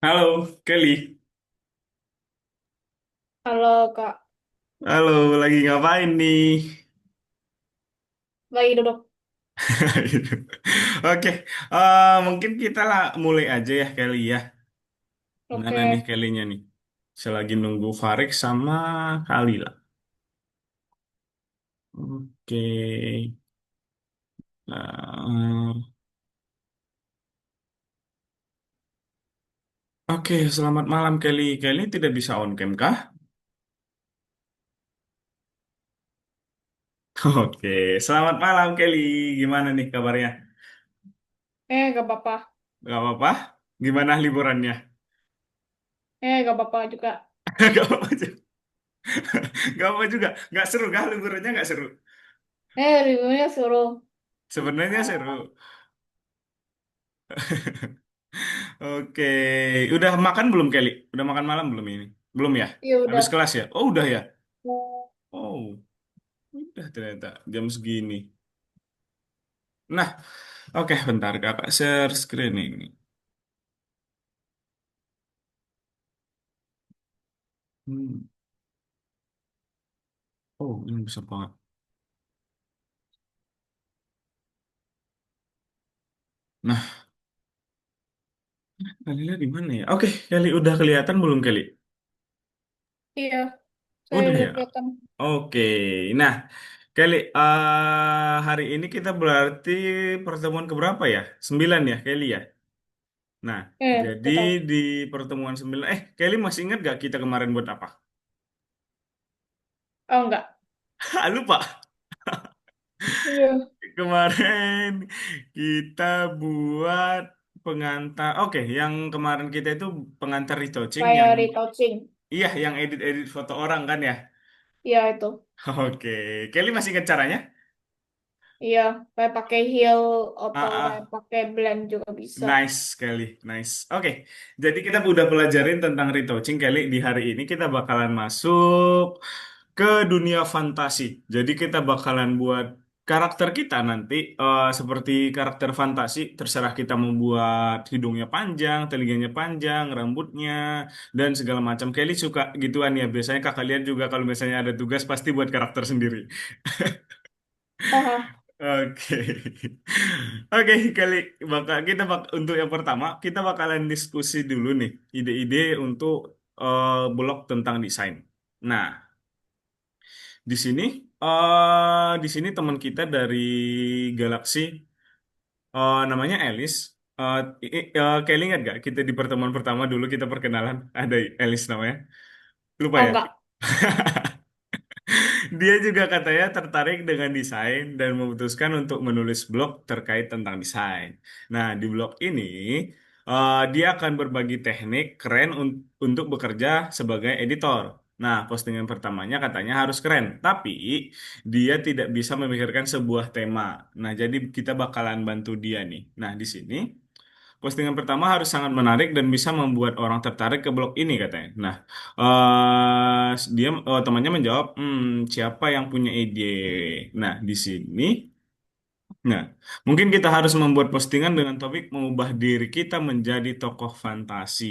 Halo, Kelly. Halo Kak, Halo, lagi ngapain nih? lagi duduk. Oke, mungkin kita lah mulai aja ya, Kelly ya. Gimana nih Oke. Kellynya nih? Selagi nunggu Farik sama Kalila. Oke, nah, oke, selamat malam Kelly. Kelly tidak bisa on cam kah? Oke, selamat malam Kelly. Gimana nih kabarnya? Gak apa-apa. Gak apa-apa? Gimana liburannya? Gak apa-apa juga. Gak apa-apa juga. Gak apa juga. Gak seru kah liburannya? Gak seru. Reviewnya suruh. Sebenarnya seru. Oke, udah makan belum Kelly? Udah makan malam belum ini? Belum ya? Iya Habis udah. kelas ya? Oh udah ya? Oh, udah ternyata jam segini. Nah, oke bentar kakak share screen ini. Hmm. Oh ini besar banget. Nah, Kelly di mana ya? Oke, Kelly udah kelihatan belum Kelly? Iya, saya Udah udah ya? kelihatan. Oke, nah Kelly, hari ini kita berarti pertemuan keberapa ya? 9 ya Kelly ya? Nah, jadi Gak tahu. di pertemuan 9, Kelly masih ingat gak kita kemarin buat apa? Oh enggak. Lupa. Iya. Kemarin kita buat pengantar. Oke, yang kemarin kita itu pengantar retouching Kayak yang retouching. iya yang edit-edit foto orang kan ya. Iya itu. Oke, Kelly masih ingat caranya? Iya, kayak pakai heel atau Ah, kayak ah. pakai blend juga bisa. Nice Kelly, nice. Oke, jadi kita udah pelajarin tentang retouching Kelly. Di hari ini kita bakalan masuk ke dunia fantasi. Jadi kita bakalan buat karakter kita nanti seperti karakter fantasi. Terserah kita membuat hidungnya panjang, telinganya panjang, rambutnya, dan segala macam. Kelly suka gituan ya. Biasanya kakak lihat juga kalau misalnya ada tugas pasti buat karakter sendiri. Aha. Oke, oke kali untuk yang pertama kita bakalan diskusi dulu nih ide-ide untuk blog tentang desain. Nah, di sini teman kita dari Galaxy namanya Alice. Kelly ingat gak kita di pertemuan pertama dulu kita perkenalan ada Alice namanya. Lupa Oh ya? enggak. Dia juga katanya tertarik dengan desain dan memutuskan untuk menulis blog terkait tentang desain. Nah, di blog ini dia akan berbagi teknik keren untuk bekerja sebagai editor. Nah, postingan pertamanya katanya harus keren, tapi dia tidak bisa memikirkan sebuah tema. Nah, jadi kita bakalan bantu dia nih. Nah, di sini postingan pertama harus sangat menarik dan bisa membuat orang tertarik ke blog ini katanya. Nah, temannya menjawab, siapa yang punya ide? Nah, di sini, nah, mungkin kita harus membuat postingan dengan topik mengubah diri kita menjadi tokoh fantasi.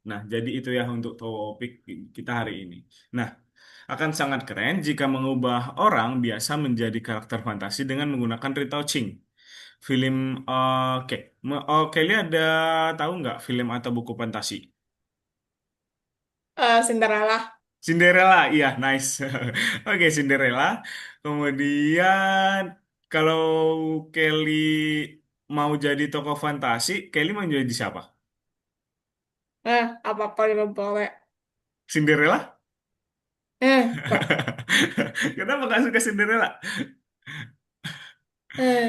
Nah, jadi itu ya untuk topik kita hari ini. Nah, akan sangat keren jika mengubah orang biasa menjadi karakter fantasi dengan menggunakan retouching. Film, oke. Kelly ada tahu nggak film atau buku fantasi? Cinderella. Cinderella, iya, nice. Oke, Cinderella. Kemudian, kalau Kelly mau jadi tokoh fantasi, Kelly mau jadi siapa? Apa-apa juga boleh. Cinderella? Enggak. Kenapa nggak suka Cinderella? Eh,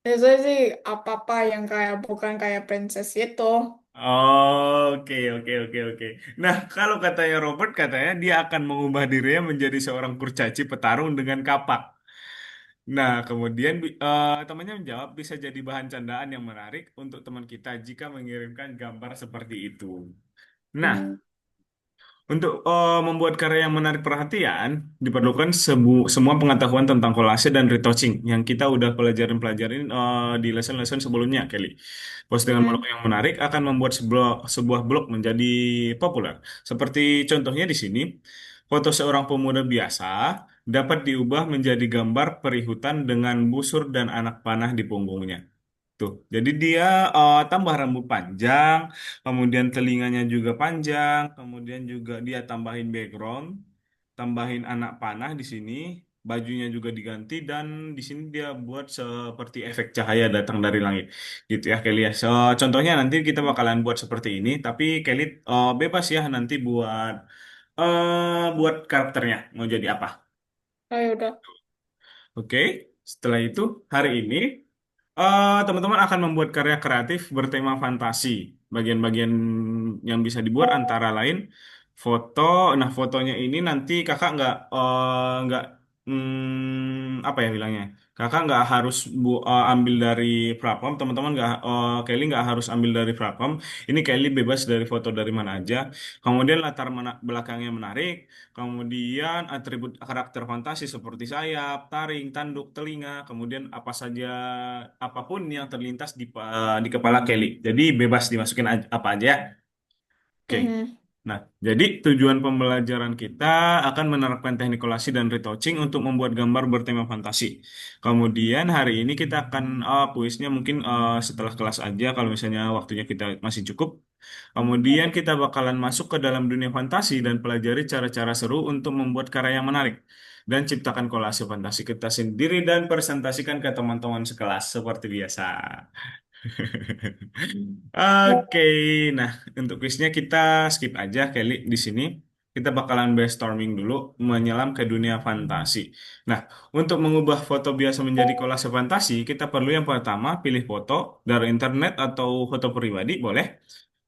Biasanya sih apa-apa yang kayak bukan kayak princess itu. Oke, oke, oke, oke. Nah, kalau katanya Robert, katanya dia akan mengubah dirinya menjadi seorang kurcaci petarung dengan kapak. Nah, kemudian temannya menjawab bisa jadi bahan candaan yang menarik untuk teman kita jika mengirimkan gambar seperti itu. Nah, Untuk membuat karya yang menarik perhatian, diperlukan semua pengetahuan tentang kolase dan retouching yang kita udah pelajarin di lesson-lesson sebelumnya, Kelly. Postingan blog Mm-mm. yang menarik akan membuat sebuah blog menjadi populer. Seperti contohnya di sini, foto seorang pemuda biasa dapat diubah menjadi gambar perihutan dengan busur dan anak panah di punggungnya. Tuh, jadi dia tambah rambut panjang, kemudian telinganya juga panjang, kemudian juga dia tambahin background, tambahin anak panah di sini, bajunya juga diganti dan di sini dia buat seperti efek cahaya datang dari langit, gitu ya Kelly ya. Contohnya nanti kita bakalan buat seperti ini, tapi Kelly bebas ya nanti buat karakternya mau jadi apa. Ayo udah. Oke, setelah itu hari ini teman-teman akan membuat karya kreatif bertema fantasi. Bagian-bagian yang bisa dibuat antara lain foto. Nah, fotonya ini nanti kakak nggak apa ya bilangnya? Kakak nggak harus ambil dari platform. Teman-teman Kelly nggak harus ambil dari platform. Ini Kelly bebas dari foto dari mana aja. Kemudian belakangnya menarik. Kemudian atribut karakter fantasi seperti sayap, taring, tanduk, telinga, kemudian apa saja apapun yang terlintas di kepala Kelly. Jadi bebas dimasukin apa aja. Oke. Mhm. Nah, jadi tujuan pembelajaran kita akan menerapkan teknik kolase dan retouching untuk membuat gambar bertema fantasi. Kemudian hari ini kita akan kuisnya mungkin setelah kelas aja kalau misalnya waktunya kita masih cukup. Kemudian kita bakalan masuk ke dalam dunia fantasi dan pelajari cara-cara seru untuk membuat karya yang menarik. Dan ciptakan kolase fantasi kita sendiri dan presentasikan ke teman-teman sekelas seperti biasa. Oke, nah untuk quiznya kita skip aja Kelly di sini. Kita bakalan brainstorming dulu menyelam ke dunia fantasi. Nah, untuk mengubah foto biasa menjadi kolase fantasi, kita perlu yang pertama pilih foto dari internet atau foto pribadi, boleh.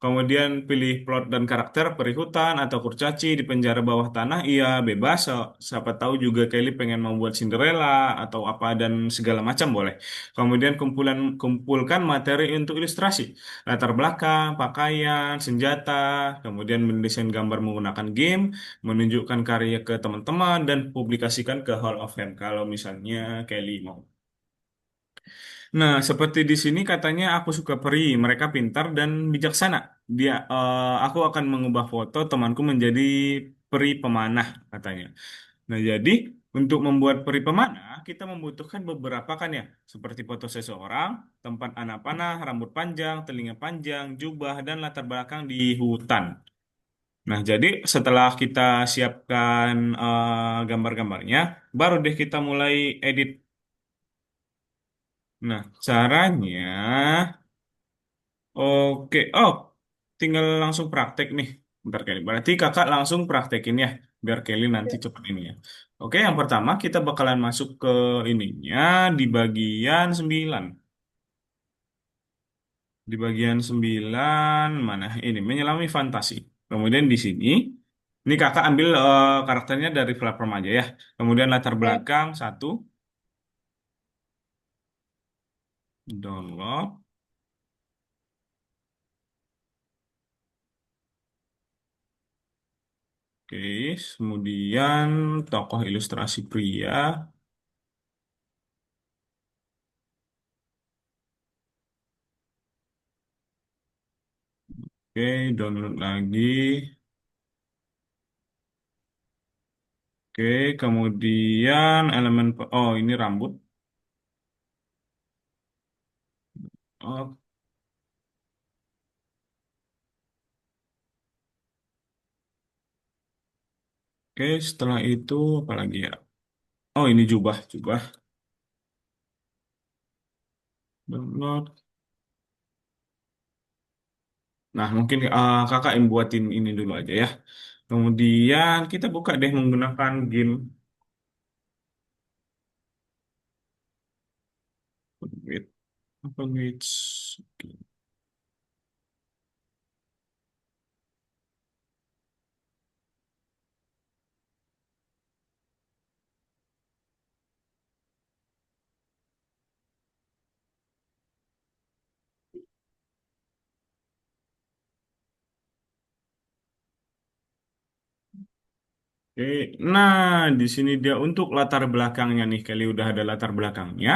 Kemudian pilih plot dan karakter perihutan atau kurcaci di penjara bawah tanah, iya bebas. Siapa tahu juga Kelly pengen membuat Cinderella atau apa dan segala macam boleh. Kemudian kumpulkan materi untuk ilustrasi, latar belakang, pakaian, senjata, kemudian mendesain gambar menggunakan game, menunjukkan karya ke teman-teman dan publikasikan ke Hall of Fame kalau misalnya Kelly mau. Nah, seperti di sini katanya aku suka peri, mereka pintar dan bijaksana. Aku akan mengubah foto temanku menjadi peri pemanah katanya. Nah, jadi untuk membuat peri pemanah, kita membutuhkan beberapa kan ya, seperti foto seseorang, tempat anak panah, rambut panjang, telinga panjang, jubah, dan latar belakang di hutan. Nah, jadi setelah kita siapkan gambar-gambarnya, baru deh kita mulai edit. Nah, caranya, oke, oh, tinggal langsung praktek nih. Bentar Kelly, berarti kakak langsung praktekin ya, biar Kelly nanti cepet ini ya. Oke, yang pertama kita bakalan masuk ke ininya di bagian 9. Di bagian 9 mana? Ini menyelami fantasi. Kemudian di sini, ini kakak ambil karakternya dari platform aja ya. Kemudian latar Oke. belakang satu, download. Oke, kemudian tokoh ilustrasi pria. Oke, download lagi. Oke, kemudian oh ini rambut. Oke, setelah itu apa lagi ya? Oh ini jubah, jubah. Download. Nah, mungkin kakak yang buatin ini dulu aja ya. Kemudian kita buka deh menggunakan game. Wait, apa wait? Oke, nah di sini dia untuk latar belakangnya nih, Kelly udah ada latar belakangnya.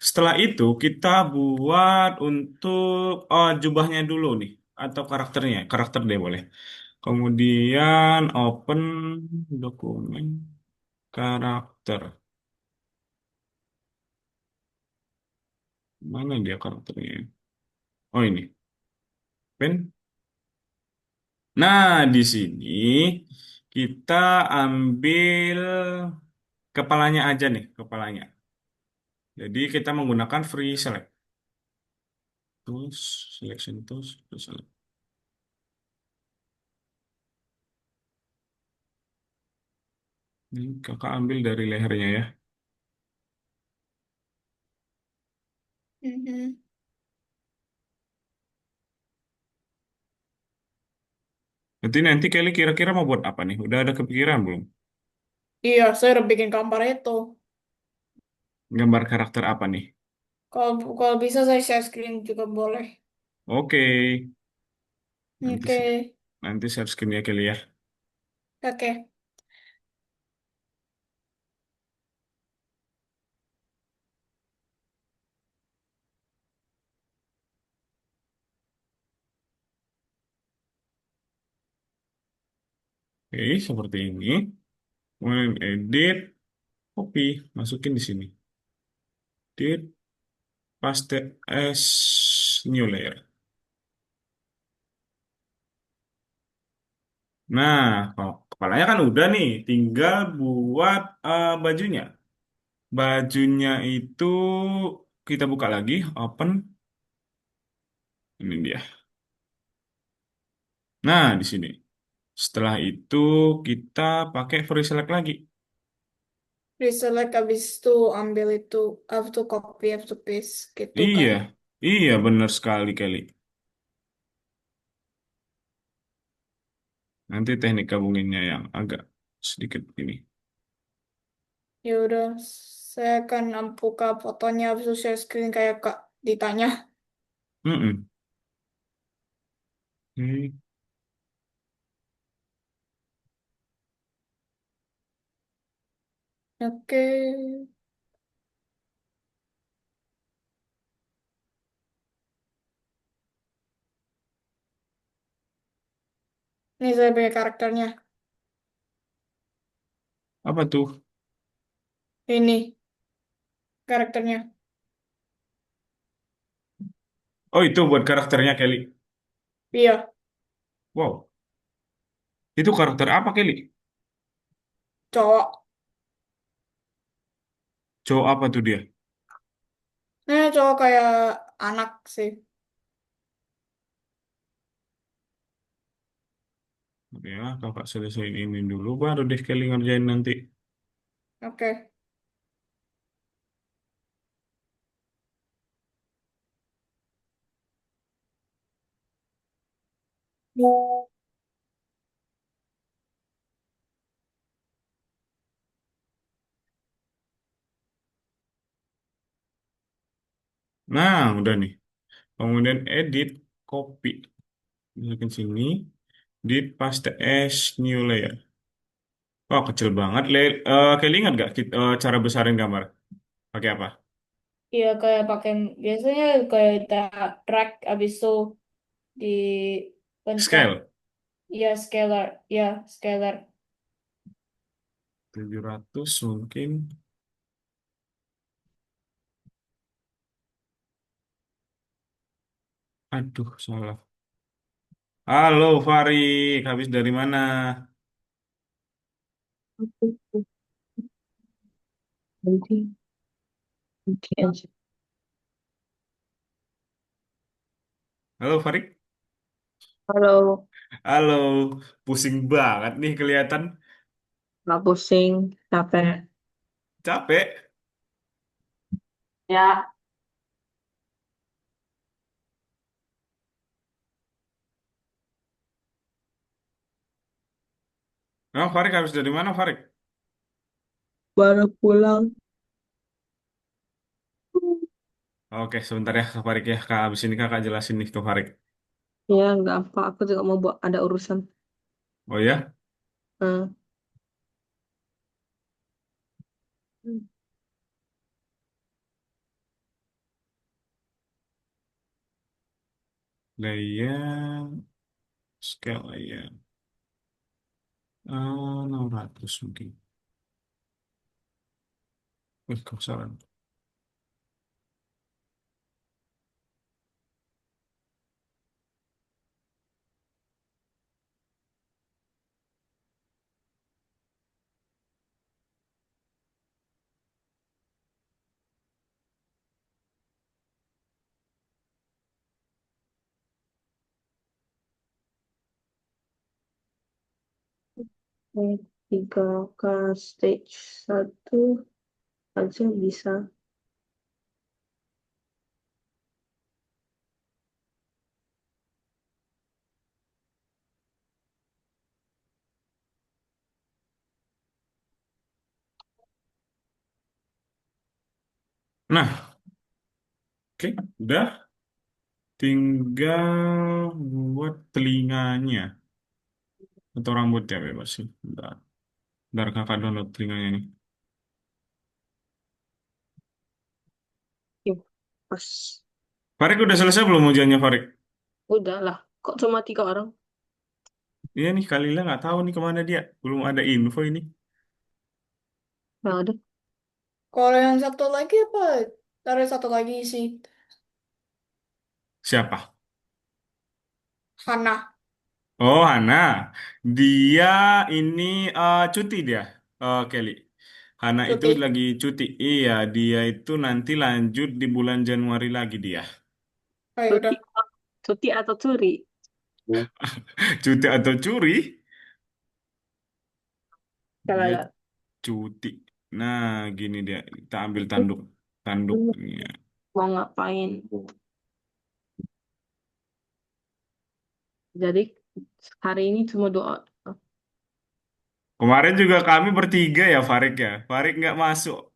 Setelah itu kita buat untuk jubahnya dulu nih, atau karakternya, karakter deh boleh. Kemudian open dokumen karakter. Mana dia karakternya? Oh ini, pen. Nah di sini kita ambil kepalanya aja nih, kepalanya. Jadi kita menggunakan free select. Tools, selection tools, terus select. Ini kakak ambil dari lehernya ya. Mhm. Nanti nanti Kelly kira-kira mau buat apa nih? Udah ada kepikiran belum? Iya, saya udah bikin gambar itu. Gambar karakter apa nih? Kalau kalau bisa saya share screen juga boleh. Oke, nanti Oke, nanti share screen ya Kelly ya. oke. Oke, seperti ini. Kemudian edit, copy, masukin di sini. Edit, paste as new layer. Nah, kalau kepalanya kan udah nih, tinggal buat bajunya. Bajunya itu kita buka lagi, open. Ini dia. Nah, di sini. Setelah itu kita pakai free select lagi. Deselect habis itu ambil itu, have to copy, have to paste gitu Iya, kan. iya benar sekali Kelly. Nanti teknik gabunginnya yang agak sedikit ini. Ya udah, saya akan buka fotonya habis itu share screen kayak Kak ditanya. Mm-mm. Oke. Oke, ini saya punya karakternya. Apa tuh? Ini karakternya. Oh itu buat karakternya Kelly. Iya, Wow, itu karakter apa Kelly? cowok. Cowok apa tuh dia? Cowok kayak anak sih. Oke ya, kakak selesaiin ini dulu, baru deh Kelly ngerjain nanti. Oke. Nah, udah nih. Kemudian edit, copy. Masukin sini, edit, paste as new layer. Oh, kecil banget. Kelly ingat gak cara besarin gambar? Pakai apa? Iya kayak pakai biasanya kayak kita drag abis itu di pencet. Scale. Iya scalar, ya scalar. 700 mungkin. Aduh, salah. Halo, Farid. Habis dari mana? Nanti, nanti aja. Halo, Farid. Halo, Halo. Pusing banget nih kelihatan. nggak pusing, capek. Capek. Ya, Oh, Farid habis dari mana, Farid? baru pulang. Oke, sebentar ya, Kak Farid ya. Kak, habis ini kakak jelasin nih ke Farid. Ya, nggak apa. Aku juga mau buat ada urusan. Oh ya? Hmm. Layer, scale layer. 600 mungkin. Kok salah? Tiga ke stage satu aja bisa. Nah, oke, udah. Tinggal buat telinganya. Atau rambutnya bebas sih. Bentar kakak download telinganya nih. Yuk, pas. Farik udah selesai belum ujiannya Farik? Udah lah. Kok cuma 3 orang? Iya nih, Kalila nggak tahu nih kemana dia. Belum ada info ini. Yang ada. Kalau yang satu lagi apa? Taruh satu lagi sih. Siapa? Hana. Oh, Hana. Dia ini cuti dia, Kelly. Hana itu Cuti. lagi cuti. Iya, dia itu nanti lanjut di bulan Januari lagi dia. Oh ya Cuti, udah. cuti atau curi? Cuti atau curi? Kalau Dia lah. cuti. Nah, gini dia. Kita ambil tanduknya. Mau ngapain? Jadi hari ini cuma doa. Kemarin juga kami bertiga ya, Farik ya. Farik nggak masuk.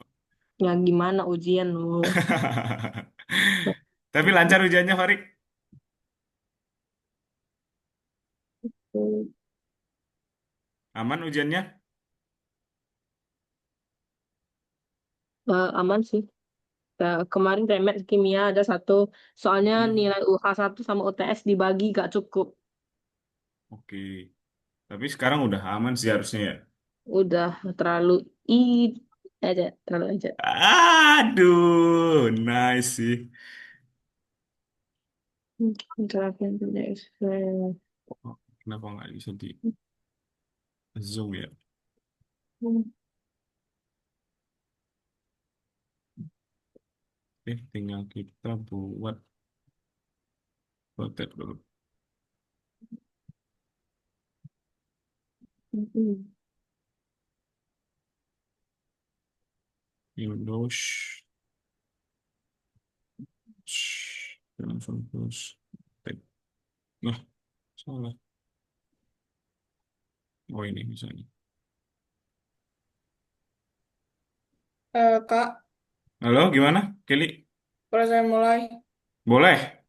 Ya gimana ujian lu? Tapi lancar ujiannya, Farik. Aman ujiannya? Aman sih. Kemarin remet kimia ada satu. Soalnya Hmm, nilai UH1 sama UTS dibagi gak cukup. oke. Tapi sekarang udah aman sih harusnya ya. Udah terlalu i aja, terlalu aja. Aduh, nice sih. Interaction to the experience. Oh, kenapa nggak bisa di zoom ya? Tinggal kita buat rotate dulu. Windows, langsung terus. Nah, salah. Oh ini misalnya. Kak, Halo, gimana, Kelly? boleh saya mulai? Boleh.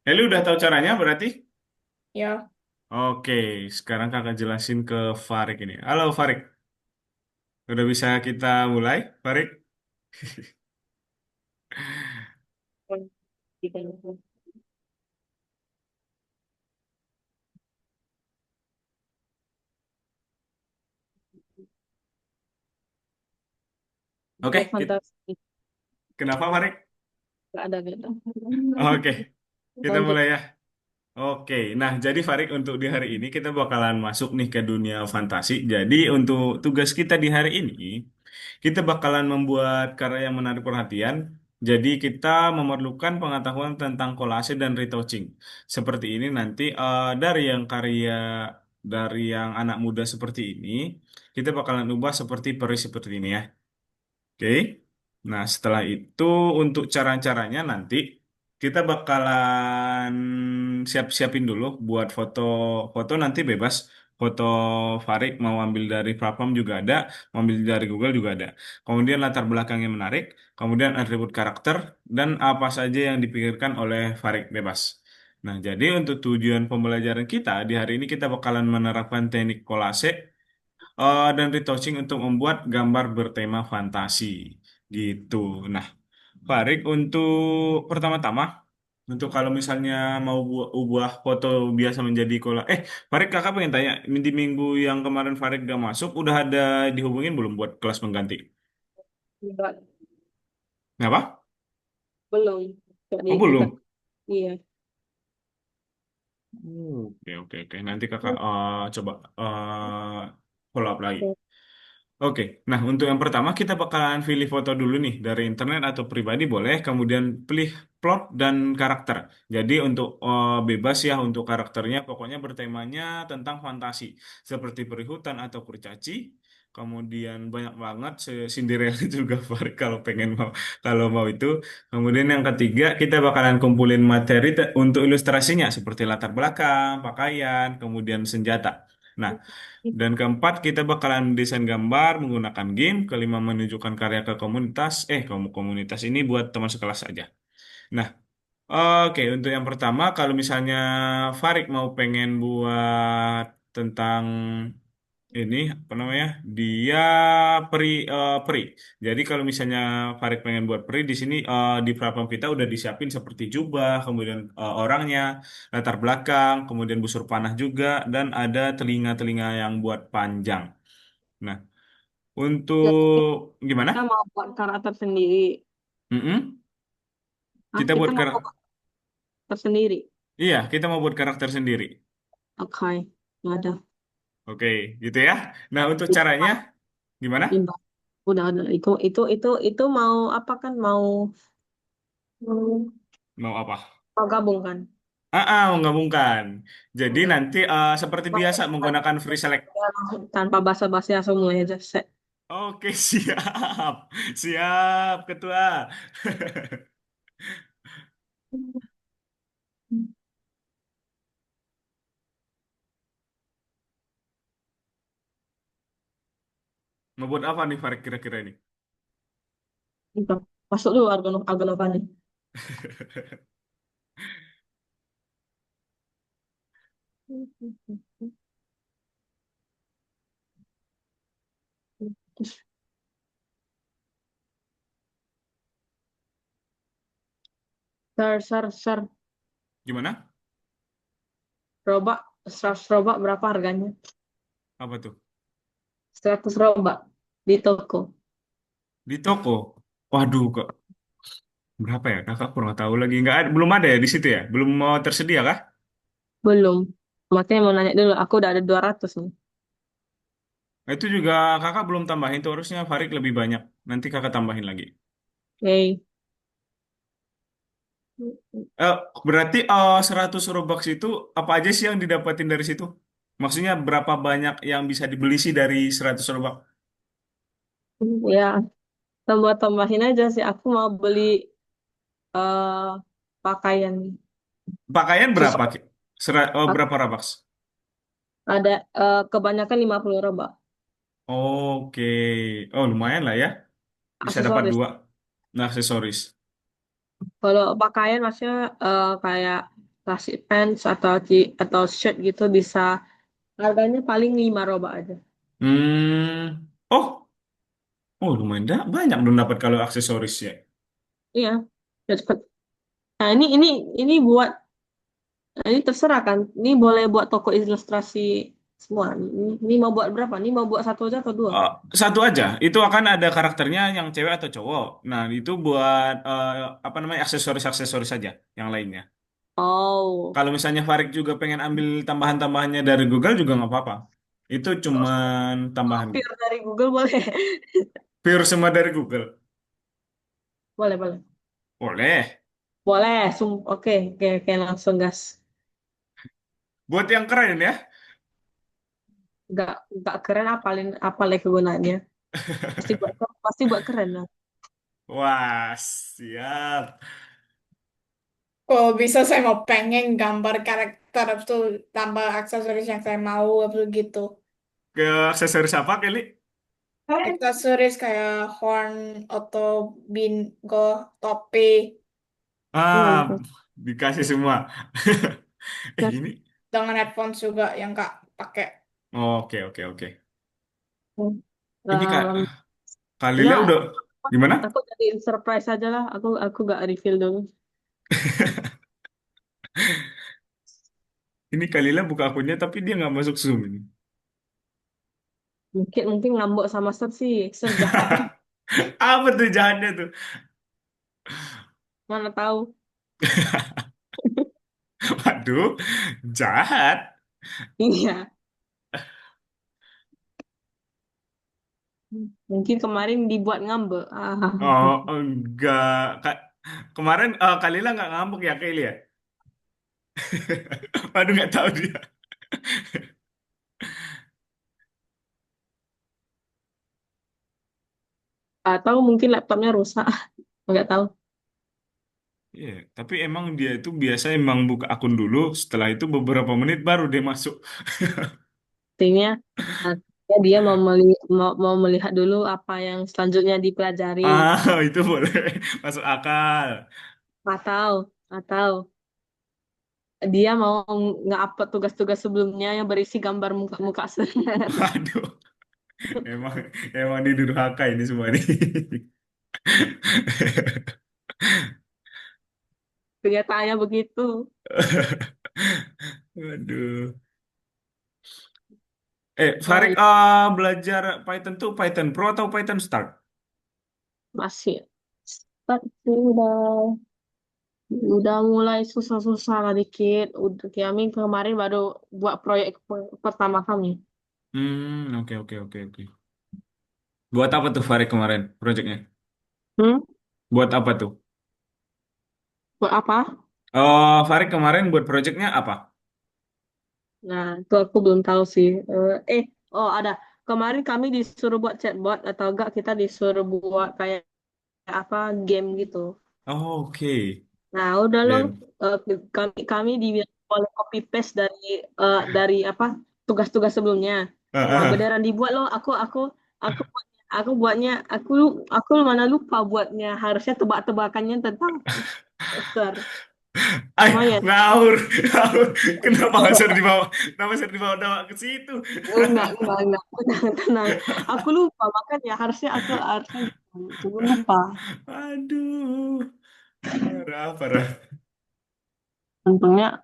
Kelly udah tahu caranya berarti? Ya. Oke, sekarang kakak jelasin ke Farik ini. Halo, Farik. Udah bisa kita mulai, Farik? Oke, Udah fantasi. kenapa, Farik? Gak ada gitu. Oke, kita Lanjut. mulai ya. Oke, nah jadi Farik untuk di hari ini kita bakalan masuk nih ke dunia fantasi. Jadi untuk tugas kita di hari ini, kita bakalan membuat karya yang menarik perhatian. Jadi kita memerlukan pengetahuan tentang kolase dan retouching. Seperti ini nanti dari yang anak muda seperti ini, kita bakalan ubah seperti peri seperti ini ya. Oke. Nah, setelah itu untuk cara-caranya nanti kita bakalan siap-siapin dulu buat foto nanti bebas. Foto Farik mau ambil dari platform juga ada, mau ambil dari Google juga ada. Kemudian latar belakangnya menarik, kemudian atribut karakter dan apa saja yang dipikirkan oleh Farik bebas. Nah, jadi untuk tujuan pembelajaran kita di hari ini kita bakalan menerapkan teknik kolase dan retouching untuk membuat gambar bertema fantasi gitu. Nah, Farid untuk pertama-tama untuk kalau misalnya mau ubah foto biasa menjadi Farid kakak pengen tanya di minggu yang kemarin Farid gak masuk udah ada dihubungin belum buat kelas pengganti? Enggak, Kenapa? belum. Oh Enggak. belum. Iya. Oke oke oke. Nanti kakak coba follow up lagi. Oke, nah untuk yang pertama kita bakalan pilih foto dulu nih dari internet atau pribadi boleh, kemudian pilih plot dan karakter. Jadi untuk bebas ya untuk karakternya, pokoknya bertemanya tentang fantasi, seperti perihutan atau kurcaci. Kemudian banyak banget Cinderella juga Farid kalau mau itu. Kemudian yang ketiga kita bakalan kumpulin materi untuk ilustrasinya seperti latar belakang, pakaian, kemudian senjata. Nah, dan keempat, kita bakalan desain gambar menggunakan game. Kelima, menunjukkan karya ke komunitas. Komunitas ini buat teman sekelas aja. Nah, oke. Untuk yang pertama, kalau misalnya Farik mau pengen buat tentang ini, apa namanya? Dia peri. Jadi kalau misalnya Farik pengen buat peri, di sini di platform kita udah disiapin seperti jubah, kemudian orangnya, latar belakang, kemudian busur panah juga, dan ada telinga-telinga yang buat panjang. Nah, untuk Jadi gimana? kita mau buat karakter sendiri. Mm-mm. Ah, Kita kita buat mau buat karakter sendiri. iya, kita mau buat karakter sendiri. Oke, nggak ada. Oke, gitu ya. Nah, untuk caranya gimana? Imbang. Udah. Itu mau apa kan? Mau, Mau apa? mau gabung kan? Menggabungkan. Jadi Oke. nanti seperti Mau biasa menggunakan free select. tanpa basa-basi langsung mulai aja. Oke, siap. Siap, ketua. Mau buat apa nih Farid kira-kira ini? Udah. Masuk dulu Argonovannya. Ser. Gimana? Robak, 100 robak berapa harganya? Apa tuh? 100 robak di toko. Di toko. Waduh, kok berapa ya? Kakak kurang tahu lagi. Nggak ada, belum ada ya di situ ya? Belum mau tersedia kah? Belum. Makanya mau nanya dulu, aku udah ada 200 nih. Itu juga kakak belum tambahin tuh harusnya Farid lebih banyak. Nanti kakak tambahin lagi. Oke. Eh, berarti 100 Robux itu apa aja sih yang didapatin dari situ? Maksudnya berapa banyak yang bisa dibeli sih dari 100 Robux? Ya, tambah-tambahin aja sih. Aku mau beli eh pakaian Pakaian berapa? aksesoris. Berapa Robux? Ada kebanyakan 50 robak. Oke. Oh, lumayan lah ya. Bisa dapat Aksesoris. dua. Nah, aksesoris. Kalau pakaian maksudnya kayak classic pants atau shirt gitu bisa harganya paling 5 robak aja. Oh, lumayan banyak dong dapat kalau aksesoris ya. Iya, ya cepet. Nah, ini buat nah, ini terserah kan. Ini boleh buat toko ilustrasi semua. Ini mau buat berapa? Ini mau buat satu aja atau dua? Eh, satu aja, itu akan ada karakternya yang cewek atau cowok. Nah, itu buat apa namanya aksesoris-aksesoris saja yang lainnya. Oh, Kalau misalnya Farid juga pengen ambil tambahan-tambahannya dari Google juga nggak apa-apa. Itu cuman tambahan. pure dari Google boleh. Pure semua dari Google. Boleh. Boleh. Boleh. Oke, langsung gas. Buat yang keren ya. Nggak keren apalagi kegunaannya. Pasti buat keren lah. Wah, siap. Kalau bisa saya mau pengen gambar karakter itu tambah aksesoris yang saya mau apa gitu. Ke aksesoris apa, Kelly? Aksesoris kayak horn atau bingo, topi, Ah, Mantap. dikasih semua. Gas. Ini. dengan headphones juga yang Kak pakai. Oke, oke, oke. Ini Kak, Um, Kalila Enggak, udah gimana? aku jadi surprise aja lah. Aku gak reveal dulu. Ini Kalila buka akunnya tapi dia nggak masuk Zoom ini. Mungkin mungkin ngambek sama Sir sih. Sir jahat kan? Apa tuh jahatnya tuh? Mana tahu. Waduh, jahat. Iya. Mungkin kemarin dibuat ngambek. Ah. Oh, enggak. Kak, kemarin Kalila nggak ngambek ya, Kelly ya? Waduh, nggak tahu dia. Atau mungkin laptopnya rusak. Nggak tahu. Iya, tapi emang dia itu biasa emang buka akun dulu, setelah itu beberapa menit baru dia masuk. Artinya, artinya dia mau melihat dulu apa yang selanjutnya dipelajari. Ah, itu boleh masuk akal. Atau dia mau nge-upload tugas-tugas sebelumnya yang berisi gambar muka-muka Sir. Waduh, emang emang didurhaka ini semua nih. Kenyataannya begitu. Waduh. Oh, Farik belajar Python tuh Python Pro atau Python Start? masih. Tapi udah mulai susah-susah lah dikit. Udah, kami kemarin baru buat proyek pertama kami. Oke oke oke oke. Buat apa tuh Farik kemarin proyeknya? Hmm? Buat apa tuh? Buat apa? Farik kemarin buat proyeknya apa? Nah, itu aku belum tahu sih. Oh ada. Kemarin kami disuruh buat chatbot atau enggak kita disuruh buat kayak apa game gitu. Oke. Nah, udah loh. Game. Eh, kami dibilang boleh copy paste dari apa tugas-tugas sebelumnya. Wah, Ah, beneran dibuat loh. Aku mana lupa buatnya. Harusnya tebak-tebakannya tentang Sir. Lumayan. ngawur, ngawur. Kenapa Sir dibawa ke situ? Enggak. Tenang, tenang. Aku lupa, makanya harusnya gitu. Cuma lupa. Aduh, parah, parah. Untungnya,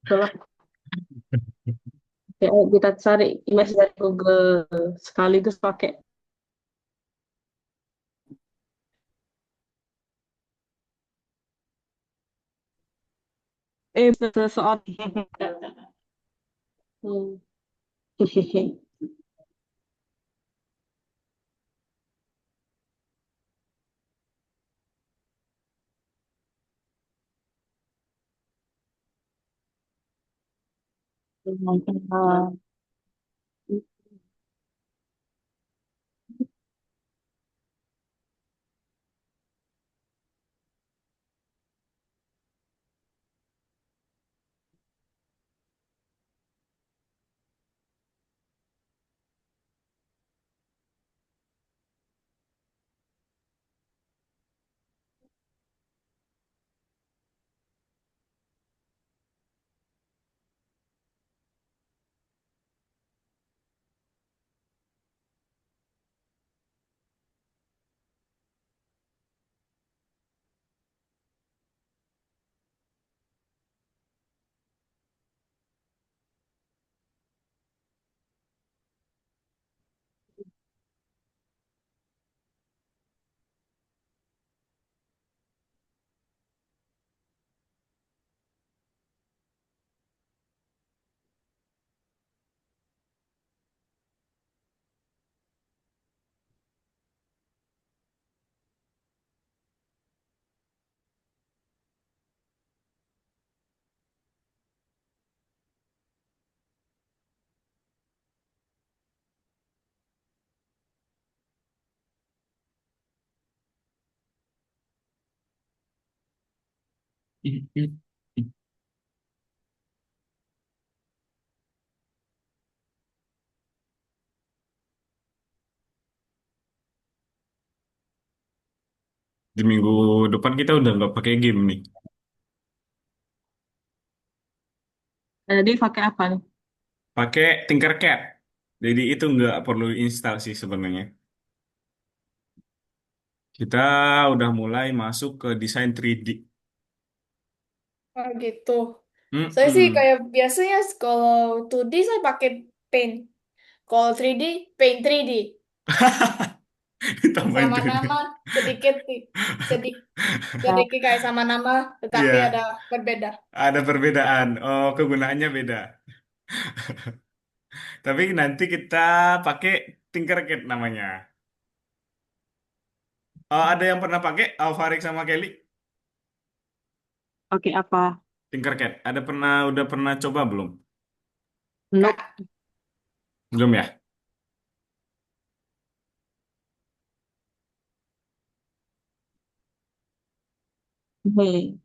itulah. Kayak kita cari image dari Google sekaligus pakai. Seseorang. Hmm. Hehehe. Di minggu depan kita udah nggak pakai game nih. Jadi pakai apa nih? Pakai Tinkercad. Jadi itu nggak perlu install sih sebenarnya. Kita udah mulai masuk ke desain 3D. Oh gitu. Saya sih Mm-mm. kayak biasanya kalau 2D saya pakai Paint. Kalau 3D, Paint 3D. Ditambahin Sama 3D. nama sedikit sedikit Ya, sedikit kayak sama nama, tetapi ada Iya, berbeda. ada perbedaan. Oh, kegunaannya beda. Tapi nanti kita pakai Tinkercad namanya. Ada yang pernah pakai Alvarik sama Kelly? pakai apa? Tinkercad. Udah pernah coba belum? Nope. Kak, Belum ya? Hey.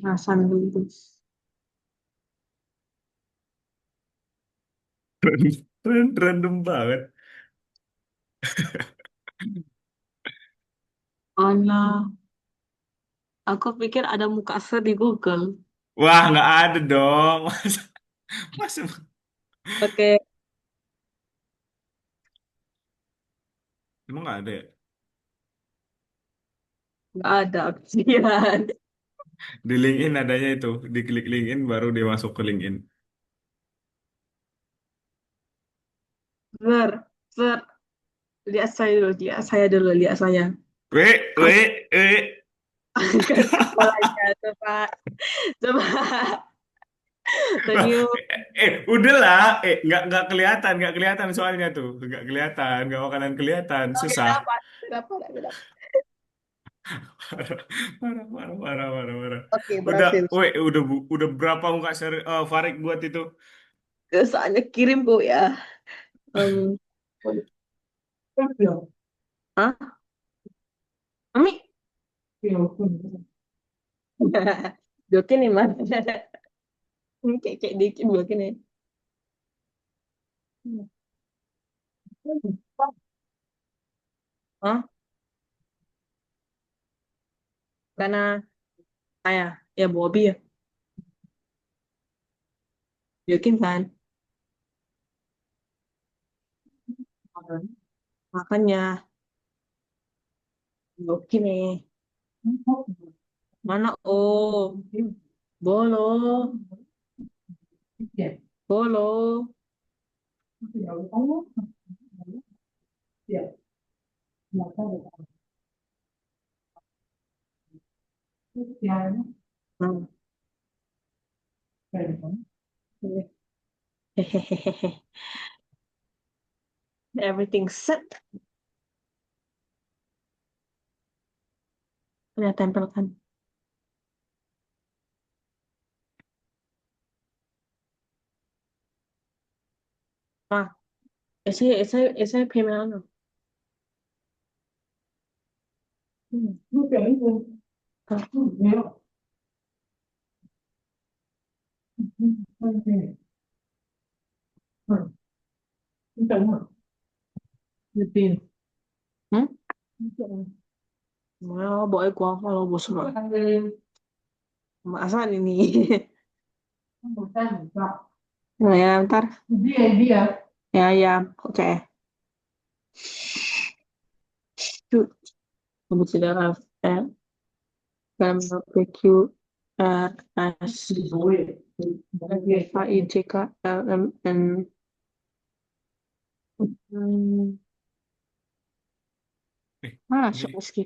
Hasan dulu. Random banget. Alah, aku pikir ada muka asli di Google. Wah, nggak ada dong. Masa, Pakai emang nggak ada ya? nggak ada opsian. Di LinkedIn adanya itu. Diklik LinkedIn baru dia masuk ke LinkedIn. Ber, ber, lihat saya dulu, lihat saya. Weh, Kasih, weh, weh. kasih kepalanya, coba, coba. Wah, Senyum. udahlah. Nggak kelihatan soalnya tuh. Nggak kelihatan, nggak bakalan kelihatan. Oke, Susah. dapat, dapat, dapat. Marah, marah, marah, marah, marah. Oke, Udah, berhasil. udah berapa muka Farik buat itu? Soalnya kirim kok ya. Um, Hah? Mami? Jokin nih, Mas. Ini kayak dikit jokin ya. Hah? Karena saya, ya Bobby ya. Jokin kan? Makanya, jokin nih. Mana? Oh, bolo. Bolo. Hmm. Hehehehe. Everything set. Udah tempelkan. Ah, ese payment ano? Hmm. Ah, hmm? Mau boleh gua kalau bos lu. Masa ini? Nah, ya, ntar. Ya, ya. Oke. Shoot. Kamu tidak dalam PQ S HIJK LMN. Hmm. Eh, Masuk ini meski.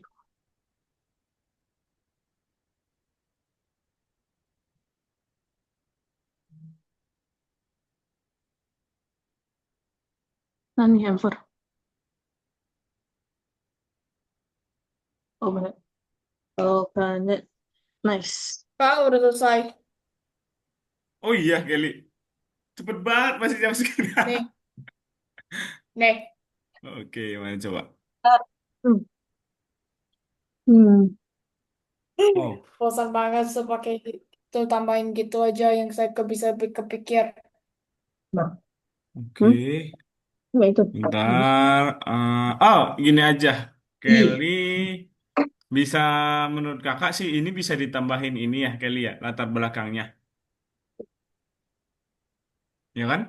Nani hamper. Oh, planet. Oh, planet. Nice. Kak, udah selesai. Oh iya, Kelly. Cepet banget masih jam segini. Nih, nih. Oke, mana coba? Hmm. Hmm. Oh, Bosan banget sepakai itu tambahin gitu aja yang saya bisa kepikir. Nah. oke. Hmm? Cuma itu. Habis. Bentar. Oh, gini aja. Ih. Kelly bisa menurut kakak sih ini bisa ditambahin ini ya, Kelly ya, latar belakangnya. Ya kan?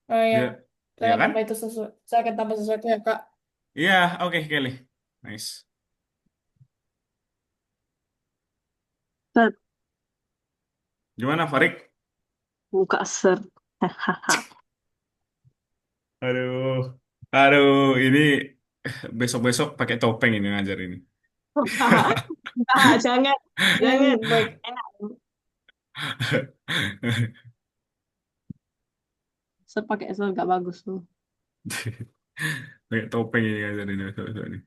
Oh ya, Ya, saya ya akan kan? tambah itu sesuatu. Saya akan tambah sesuatu ya, Kak. Iya, oke, Kelly. Nice. Set. Gimana, Farik? Buka ser. Hahaha. Aduh, aduh, ini besok-besok pakai topeng ini ngajar ini. Ah, jangan. Jangan. Baik. Enak. Ser pakai ser gak bagus tuh. Pakai topeng ini ngajar ini besok-besok ini.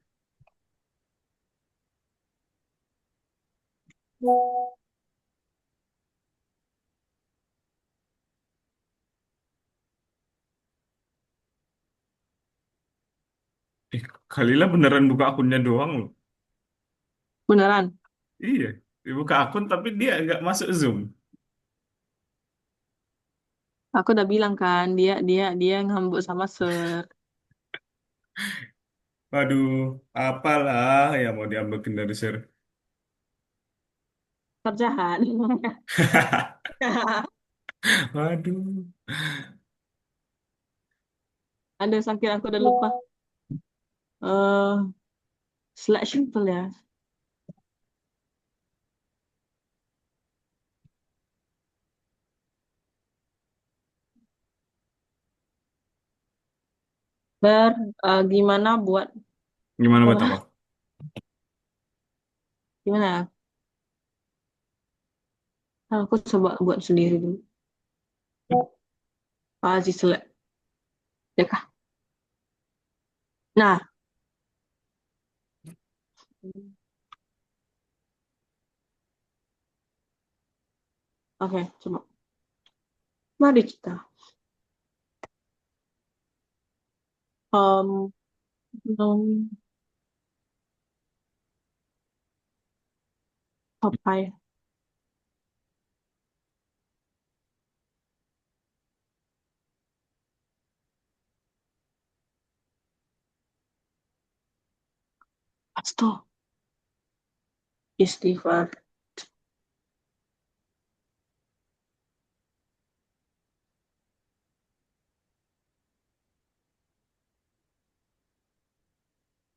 Eh, Kalila beneran buka akunnya doang loh. Beneran. Iya, dia buka akun tapi dia nggak masuk Zoom. Aku udah bilang kan, dia ngambuk sama ser. Waduh, apalah yang mau diambil dari share. Terjahat. Waduh. Ada saking aku udah lupa. Eh, select simple ya. Gimana buat Gimana buat apa? olah gimana ya? Aku coba buat sendiri dulu. Sih select ya kah? Nah, oke, coba. Mari kita um, um, apa ya? Asto, istighfar.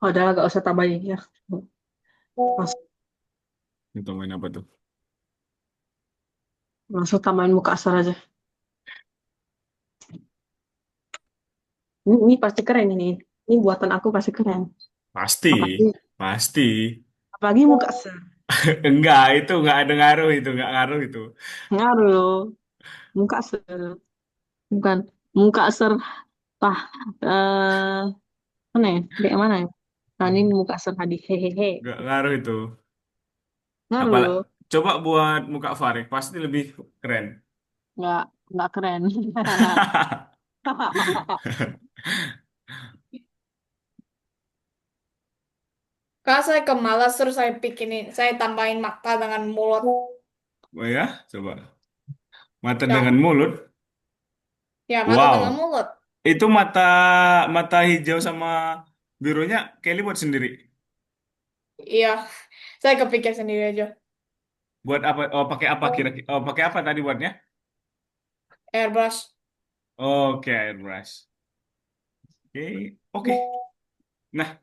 Oh, udah gak usah tambahin ya. Itu main apa tuh? Langsung tambahin muka asal aja. Ini pasti keren ini. Ini buatan aku pasti keren. Pasti, Apalagi, pasti. apalagi muka asal. Enggak, itu enggak ada ngaruh itu, enggak ngaruh itu. Ngaruh loh. Muka asal. Bukan. Muka asal. Tah. Eh, mana ya? Kayak mana ya? Nah, ini muka asal tadi. Hehehe. Enggak ngaruh itu. Ngaruh Apalah, loh. coba buat muka Farid, pasti lebih keren. Nggak, nggak keren. Kak, saya kemalas terus saya bikinin, saya tambahin mata dengan mulut. Oh ya, coba. Mata dengan Ya, mulut. ya mata dengan Wow. mulut. Itu mata mata hijau sama birunya Kelly buat sendiri. Iya, saya kepikir sendiri aja. Buat apa? Oh, pakai apa kira-kira? Oh, pakai apa tadi buatnya? Airbrush. Oke, airbrush. Oke, oke. Nah,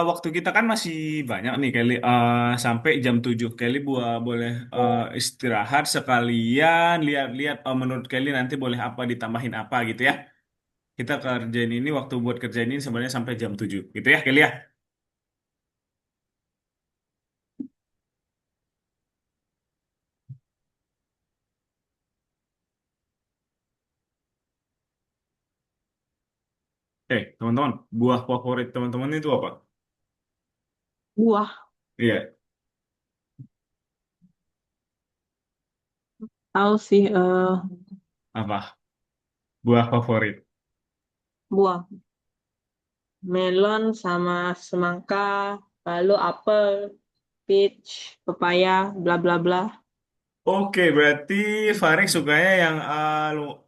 waktu kita kan masih banyak nih, Kelly. Sampai jam 7. Kelly boleh istirahat sekalian lihat-lihat. Menurut Kelly nanti boleh apa ditambahin apa gitu ya. Kita kerjain ini waktu buat kerjain ini sebenarnya sampai jam 7. Gitu ya, Kelly ya. Teman-teman, buah favorit teman-teman itu apa? Buah. Iya, Tahu sih, apa? Buah favorit. buah. Melon sama semangka, lalu apel, peach, pepaya, bla bla bla. Oke, berarti Farid sukanya yang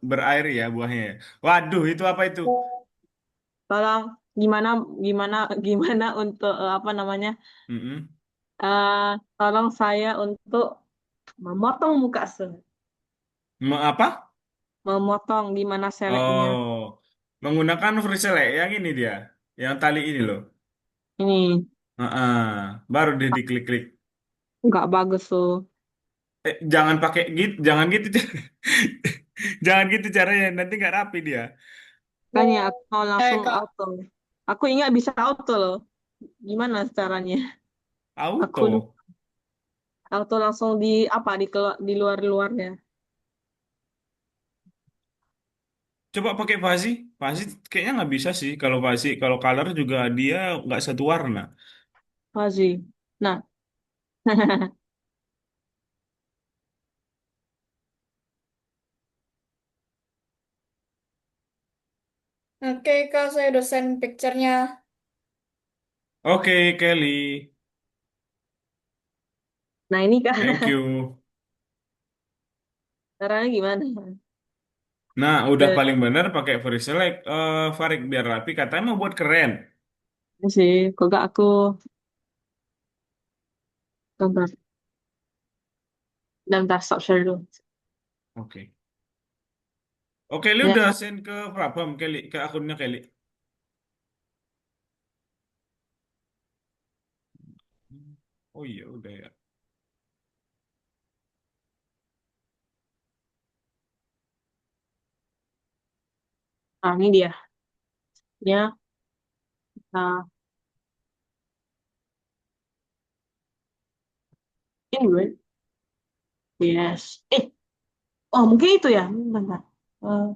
berair ya buahnya, ya? Waduh, itu apa itu? Tolong gimana gimana gimana untuk apa namanya? Mm-mm. eh Tolong saya untuk memotong muka Apa? memotong gimana seleknya. Oh, menggunakan free select yang ini dia, yang tali ini loh. Ini Baru dia diklik-klik. nggak bagus tuh. Jangan pakai gitu, jangan gitu, jangan gitu caranya, nanti nggak rapi dia. Makanya aku mau langsung Kak, auto. Aku ingat bisa auto loh. Gimana caranya? Aku Auto. auto langsung di apa di luar-luarnya. Coba pakai Fazi. Fazi kayaknya nggak bisa sih. Kalau Fazi, kalau color juga dia nggak satu warna. Fuzzy. Nah, oke Kak, saya udah send picture-nya. Oke, Kelly. nah ini kak Thank you. caranya gimana? Nah, udah Ke paling benar pakai free select. Farid biar rapi. Katanya mau buat keren. ini sih, kok gak aku gambar dan bentar stop share dulu. Oke. Oke, Kelly Ya, udah send ke Prabam, Kelly, ke akunnya Kelly. Oh iya, udah ya. nah ini dia. Ya, nah ini gue. Yes. Oh mungkin itu ya. Bentar. Eh,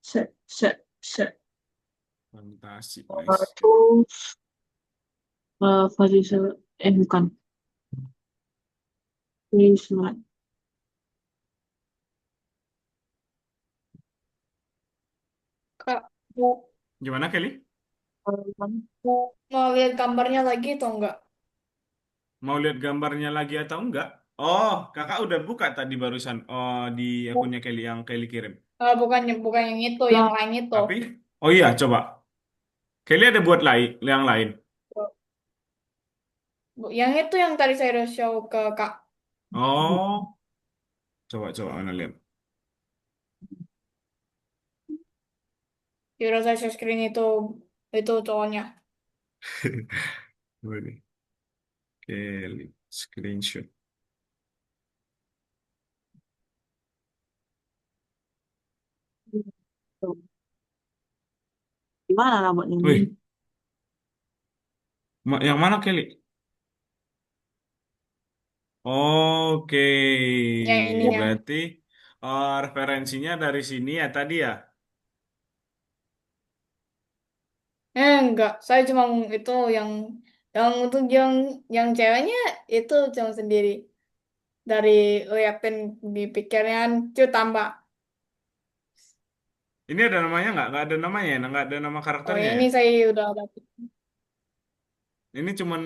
set. Fantasi, nice. Itu Fuzzy bukan. Ini semua. Kak, mau, Gimana, Kelly? mau lihat gambarnya lagi atau enggak? Mau lihat gambarnya lagi atau enggak? Oh, kakak udah buka tadi barusan. Oh, di akunnya Kelly yang Kelly kirim. Bukan, bukan yang itu, yang Nah, lain itu. Tapi, oh iya, coba. Kelly ada buat lain, yang lain. Yang itu yang tadi saya udah show ke Kak. Oh, coba mana lihat. Yang udah saya share screen itu cowoknya. Boleh. Kelly screenshot. gimana lah buat ini? Wih, yang mana Kelly? Oke, Yang ininya. berarti referensinya dari sini ya tadi ya. Enggak, saya cuma itu yang untuk yang ceweknya itu cuma sendiri dari liatin di pikirnya itu tambah. Ini ada namanya nggak? Nggak ada namanya, ya? Nggak ada nama Oh karakternya yang ya? ini saya udah dapet. Ini cuman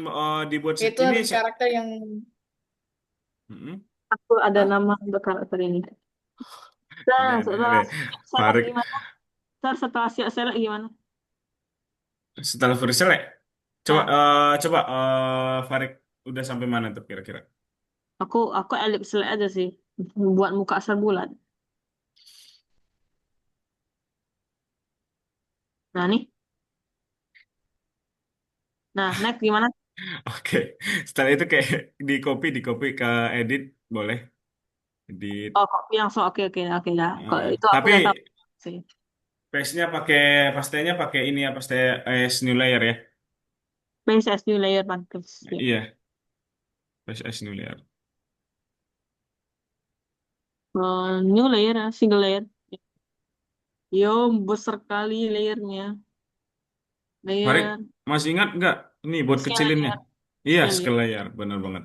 dibuat Itu ini karakter yang Mm-mm. Aku ada ah nama untuk karakter ini. Nah, setelah Aneh-aneh. selek Farid gimana? Ntar setelah siap selek gimana? setelah free select. Nah, Coba Farid udah sampai mana tuh kira-kira? aku ellipse selek aja sih. Buat muka serbulat. Nah, nih. Nah, next gimana? Oke, setelah itu kayak di copy ke edit boleh edit. Oh, kok yang so oke oke oke dah. Kok itu aku Tapi udah tahu sih. paste-nya pakai pastenya pakai ini ya paste new layer ya. Base as new layer package. Ya. Iya, paste as new layer. New layer ya, single layer. Yo, besar kali layernya. Farid Layer. masih ingat nggak? Ini buat Skala kecilinnya. ya, Iya, sekali ya. scale layar, bener banget.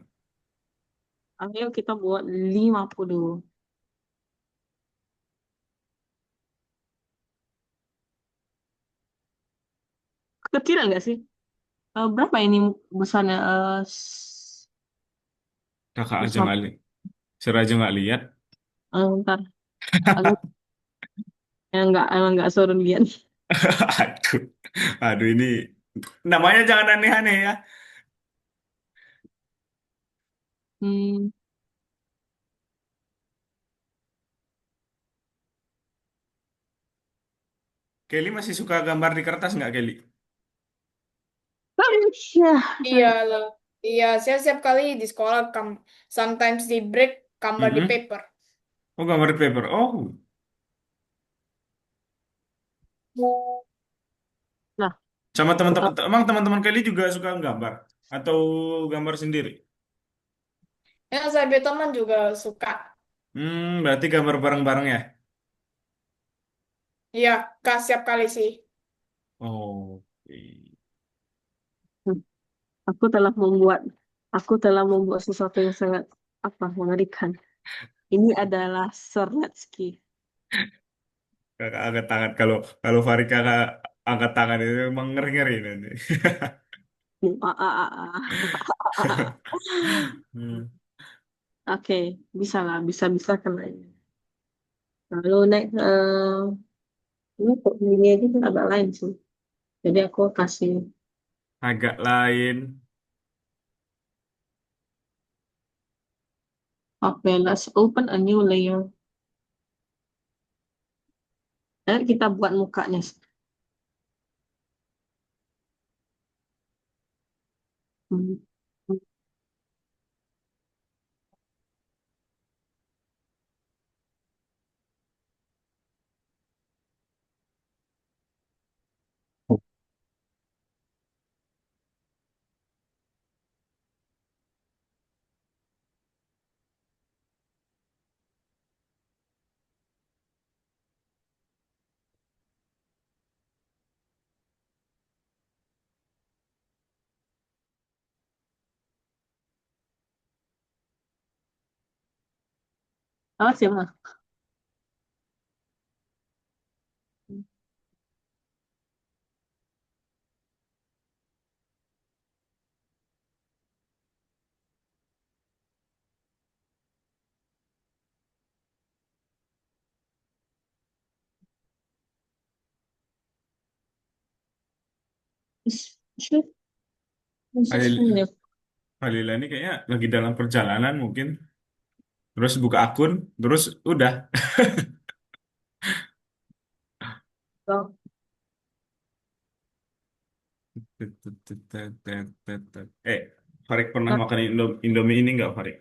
Ayo kita buat 50. Kecilan nggak sih? Berapa ini besarnya? Kakak aja Besar. nggak lihat. Saya aja nggak lihat. Ntar. Aku emang nggak suruh lihat. Aduh, aduh ini namanya jangan aneh-aneh ya. Hmm. Kelly masih suka gambar di kertas nggak, Kelly? Ya, Iya saya. lah. Iya, saya setiap kali di sekolah, sometimes di break, gambar di Mm-mm. paper. Oh, gambar di paper. Oh, Nah, sama teman-teman. eh, Emang teman-teman Kelly juga suka gambar atau gambar sendiri? Ya, saya punya teman juga suka. Berarti gambar bareng-bareng ya? Iya, Kak, setiap kali sih. Oh, aku telah membuat aku telah membuat sesuatu yang sangat apa mengerikan. Ini adalah Sornetsky. kakak angkat tangan. Kalau kalau Farid kakak angkat tangan itu emang ngeri-ngeri nanti. Ah, ah, ah, ah. Hmm. Oke, bisa lah, bisa kena ini. Lalu next, ini kok ini aja tuh agak lain sih. Jadi aku kasih, Agak lain. oke, let's open a new layer. Dan kita buat mukanya. Hmm. Oh, siapa? Shoot, Halil, ini. Halila ini kayaknya lagi dalam perjalanan mungkin. Terus buka akun, terus udah. Eh, Farid pernah Nah, makan Indomie ini nggak, Farid?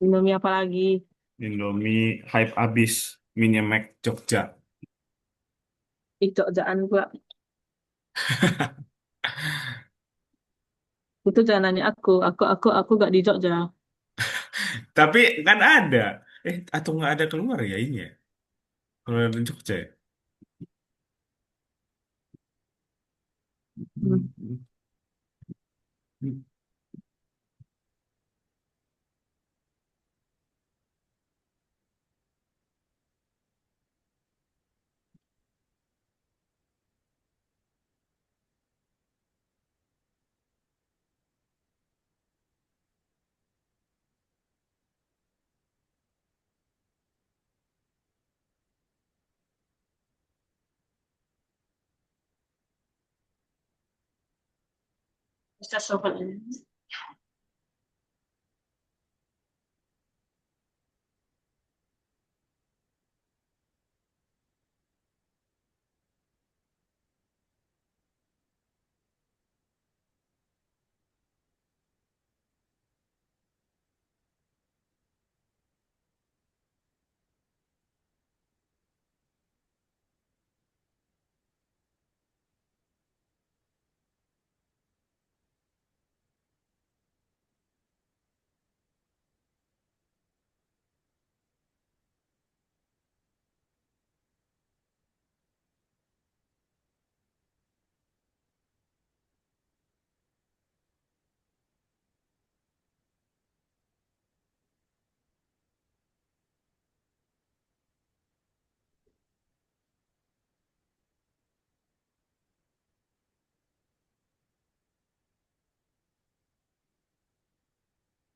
Indomie apa lagi? Indomie hype abis, Mini Mac Jogja. Itu Jogjaan gua. Itu jangan nanya aku gak di Jogja. Tapi kan ada. Atau nggak ada keluar ya ini ya? Kalau ada di Jogja ya? Hmm. Bisa sobat ini.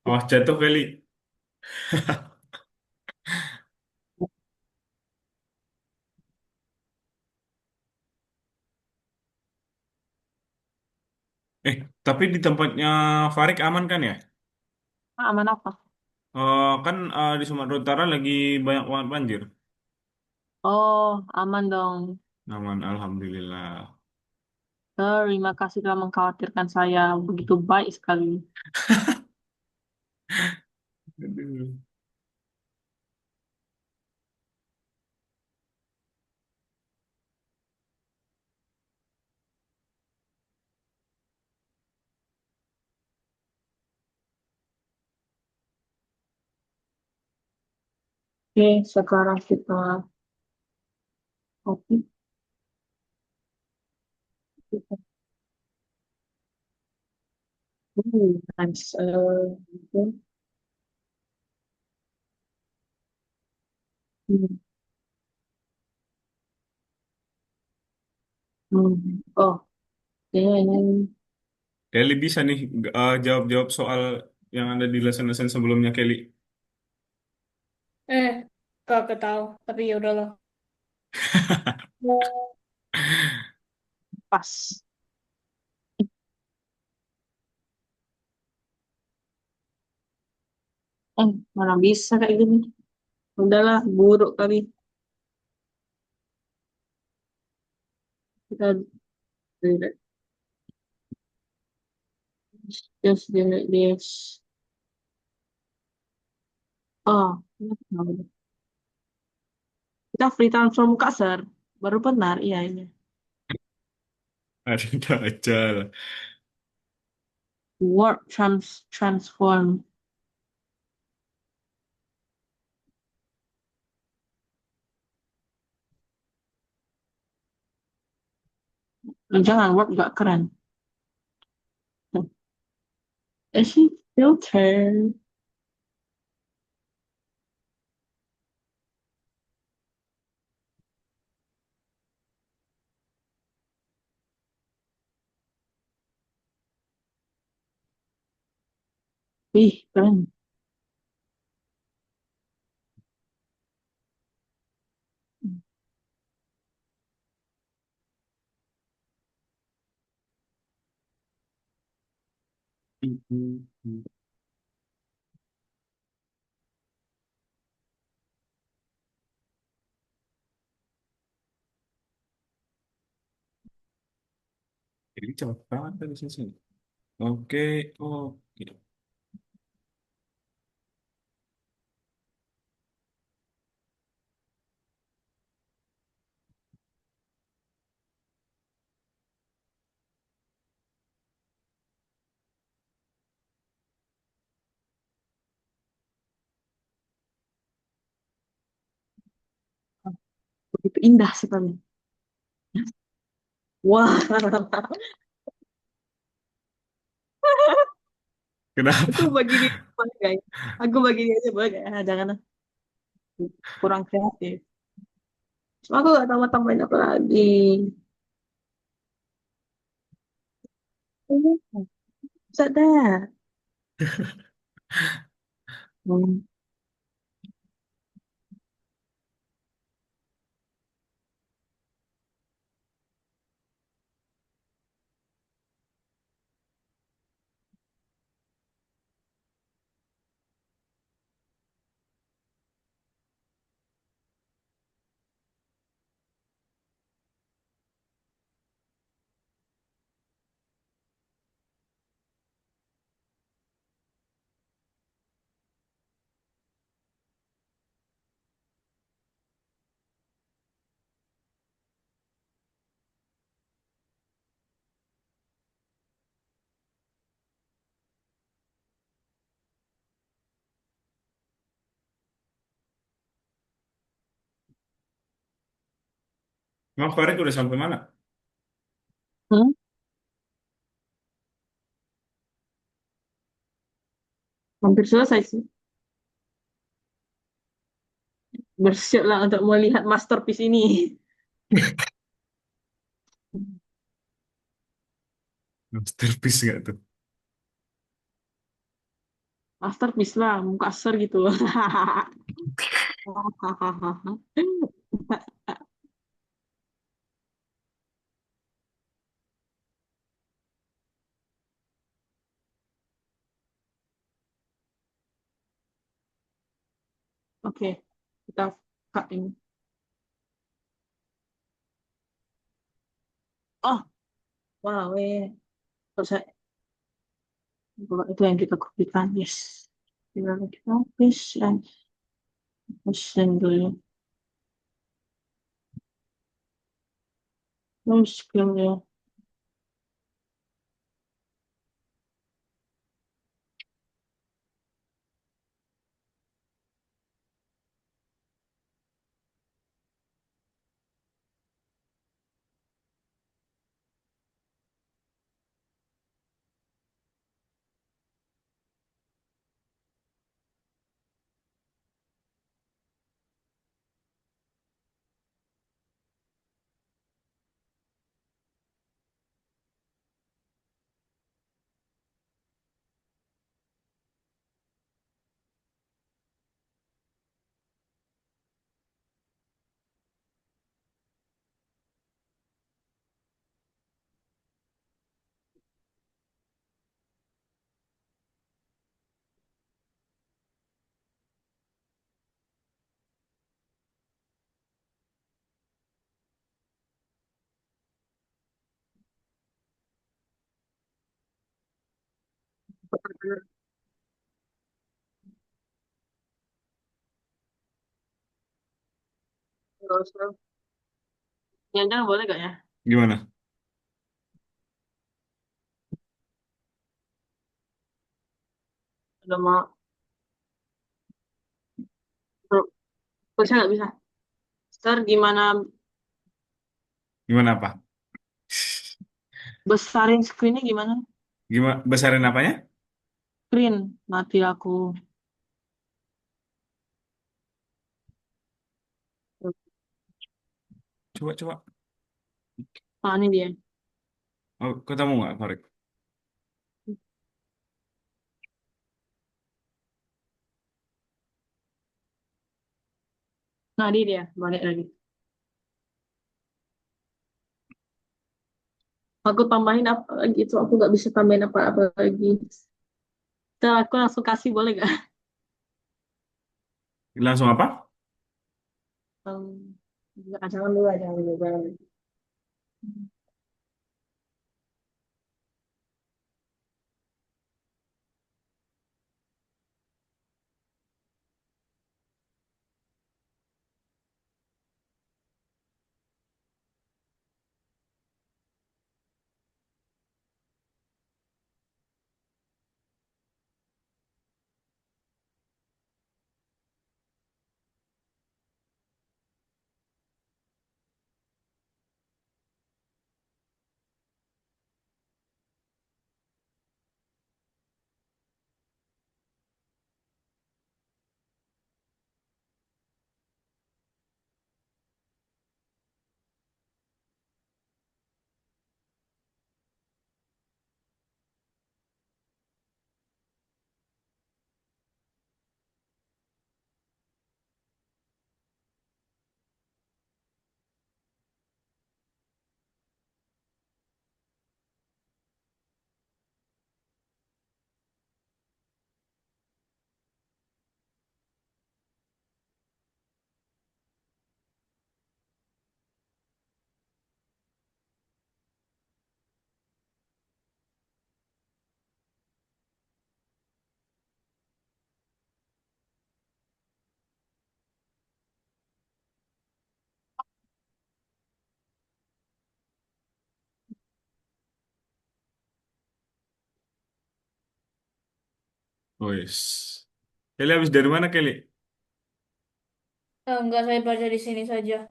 Oh, jatuh kali. Tapi di tempatnya Farik aman kan ya? Ah, aman apa? Kan di Sumatera Utara lagi banyak banget banjir. Oh, aman dong. Aman, alhamdulillah. Terima kasih telah mengkhawatirkan saya. Begitu baik sekali. Aduh. Oke, sekarang kita kopi. Nice. Oke. Hmm. Oh, kayaknya ini. Kelly bisa nih jawab-jawab soal yang ada di lesson-lesson sebelumnya, Kelly. Eh, gak tahu. Tapi ya udahlah. Pas. Mana bisa kayak gini. Udahlah, buruk kali. Kita delete. Just delete this. Oh, kita free transform kasar. Baru benar, iya ini. Ada aja lah. Transform. Jangan word gak keren. Isi filter. Ih, keren. Jadi cepet banget dari sini. Oke, oke. Begitu indah sekali. Wah, aku Kenapa? bagi dia sebagai. Aku bagi dia sebagai. Jangan kurang kreatif. Cuma aku gak tahu mau tambahin apa lagi. Bisa dah. Hmm. Emang Farid udah sampai mana? Hmm? Hampir selesai sih. Bersiap lah untuk melihat masterpiece ini. Masterpiece gak tuh? Masterpiece lah, muka ser gitu. Oke, kita cut ini. Oh, wow, terus itu yang kita kopikan, yes. Tinggal kita paste dan paste dulu. Terus skill terus jangan boleh gak ya? Gimana? Udah mau terus nggak bisa. Sir, gimana Gimana apa? besarin screennya gimana? Gimana besarin apanya? Screen, mati aku. Coba coba. Ah, ini dia. Oh, ketemu nggak, Farid? Nah, ini dia. Balik lagi. Aku tambahin apa lagi itu? Aku nggak bisa tambahin apa-apa lagi. Ntar aku langsung kasih boleh gak? Langsung apa? Jangan dulu aja, jangan dulu. Jangan dulu. Wis. Kelly habis dari mana, Kelly? Enggak, saya baca di sini saja.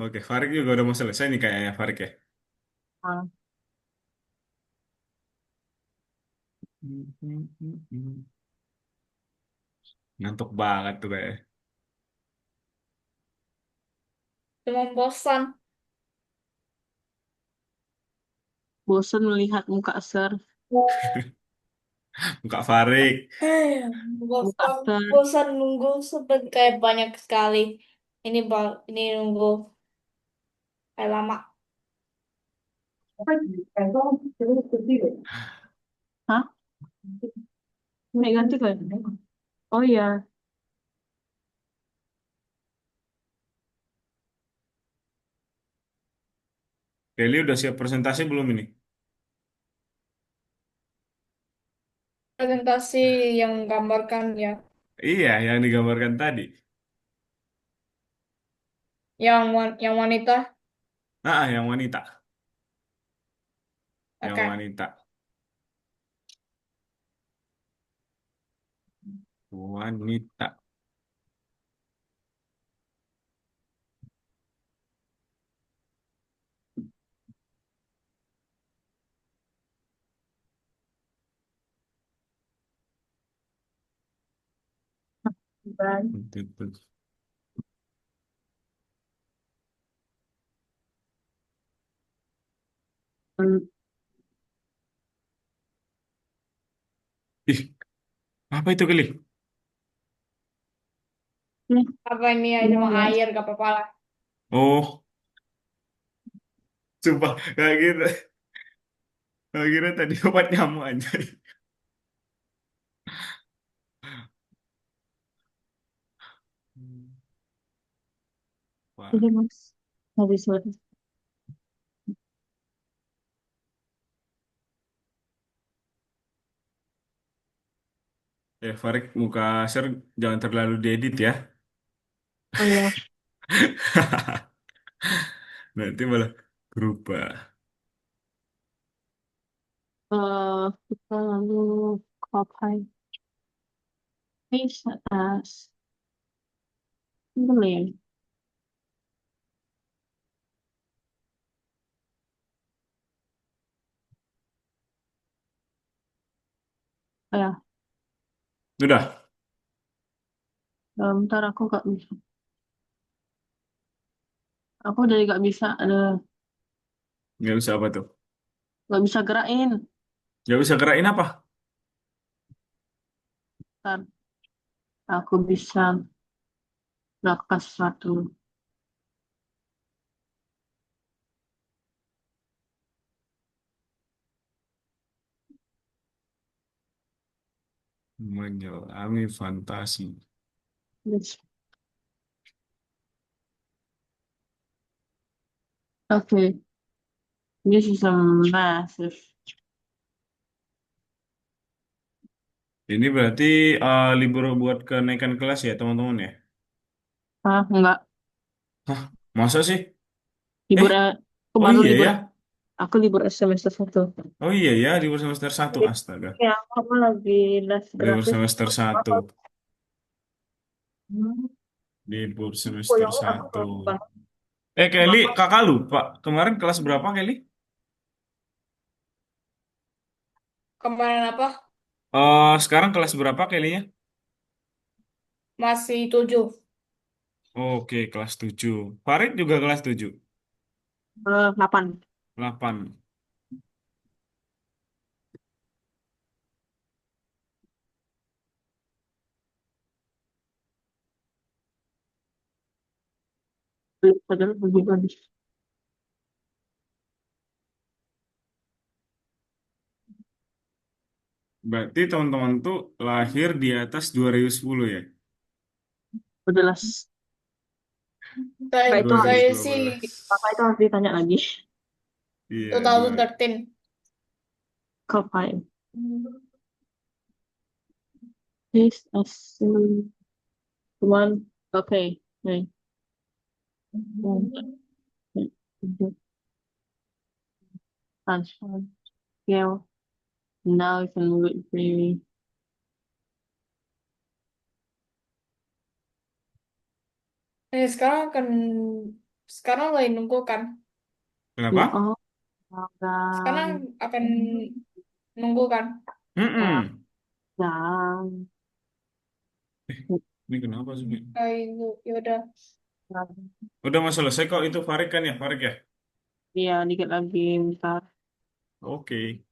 Oke, Farid juga udah mau selesai nih kayaknya, Farid ya. Ah, Ngantuk banget tuh kayak. Cuma bosan. bosen melihat muka Sir. Muka Farik. Eh, Buka bosan, ke bosan nunggu kayak banyak sekali. Ini nunggu kayak lama. Hah? Naik ganti kan? Oh iya. Kelly udah siap presentasi belum ini? Presentasi yang gambarkan ya, Iya, yang digambarkan tadi. yang wanita. Yang wanita. Yang Oke. wanita. Wanita. Bye. Itu. Hmm. Ih, apa itu Kelly? Nih, Apa ini ya mau cuma ya? air gak apa-apa lah. Oh, sumpah. Gak gitu. Gak kira tadi obat nyamuk aja. Wah. Udah mas. Habis habis. Farik, muka share jangan terlalu diedit ya. Oh iya. Nanti malah berubah. Kita lalu copy paste atas. Boleh ya? Oh ya. Udah, Bentar aku gak bisa. Aku dari gak bisa. Ada nggak bisa apa tuh? gak bisa gerakin. Nggak bisa gerakin apa? Bentar. Aku bisa melakukan sesuatu. Menyelami fantasi. Yes. Okay. This is a massive. Ini berarti libur buat kenaikan kelas ya teman-teman ya? Ah, enggak. Hah, masa sih? Libur, Eh, aku oh baru iya libur. ya? Aku libur semester 1. Oh iya ya, libur semester satu astaga. Ya, aku lagi les Libur gratis. semester satu. Hmm. Libur Oh, semester yang aku satu. lupa. Kelly, kakak lupa. Kemarin kelas berapa, Kelly? Kemarin apa? Sekarang kelas berapa, Kelly-nya? Masih 7. Oke, kelas 7. Farid juga kelas 7. 8. 8. Padahal lebih bagus. Berarti teman-teman tuh lahir di atas 2010 ya? Udah les. Saya, Kakak itu dua harus, ribu saya dua sih belas. kakak itu harus ditanya lagi. Iya, 2013. Kakak. This as one. Okay. Okay. Transfer. Scale. Now you can move it freely. Sekarang lagi nunggu kan? Ya, Kenapa? oh, Sekarang jangan. akan nunggu kan? Mm-mm. Jangan. Ini kenapa sih? Kayak ya udah. Udah mau selesai kok itu Farid kan ya, Farid ya? Iya, dikit lagi. Bentar. Oke.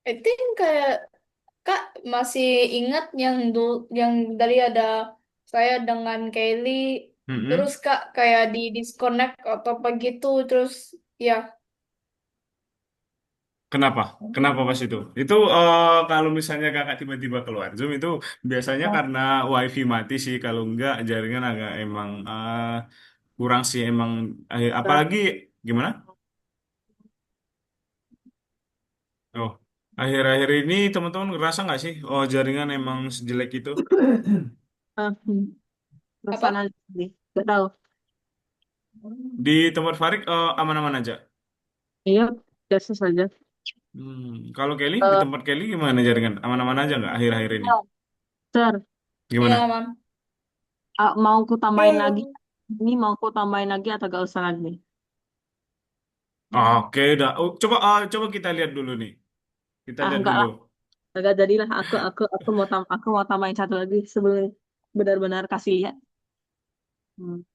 I think kayak Kak masih ingat yang yang dari ada saya dengan Kelly, terus Mm-mm. Kak kayak di disconnect atau apa gitu, terus ya. Kenapa? Kenapa pas itu? Itu kalau misalnya kakak tiba-tiba keluar Zoom itu biasanya karena wifi mati sih. Kalau enggak jaringan agak emang kurang sih emang. Apalagi gimana? Oh, akhir-akhir ini teman-teman ngerasa nggak sih? Oh, jaringan emang sejelek itu. Ah, perasaan Apa? aja sih. Gak tahu. Di tempat Farik aman-aman aja. Iya, biasa saja. Kalau Kelly di Eh, tempat Kelly gimana jaringan? Aman-aman aja nggak akhir-akhir ini? Sir, Iya, Gimana? Mam. mau ku tambahin lagi? Hmm. Ini mau ku tambahin lagi atau gak usah lagi? Oke, udah. Oh, coba kita lihat dulu nih. Kita lihat Enggak dulu. lah. Enggak jadilah. Aku mau tambahin satu lagi sebelum benar-benar kasih lihat. Hmm.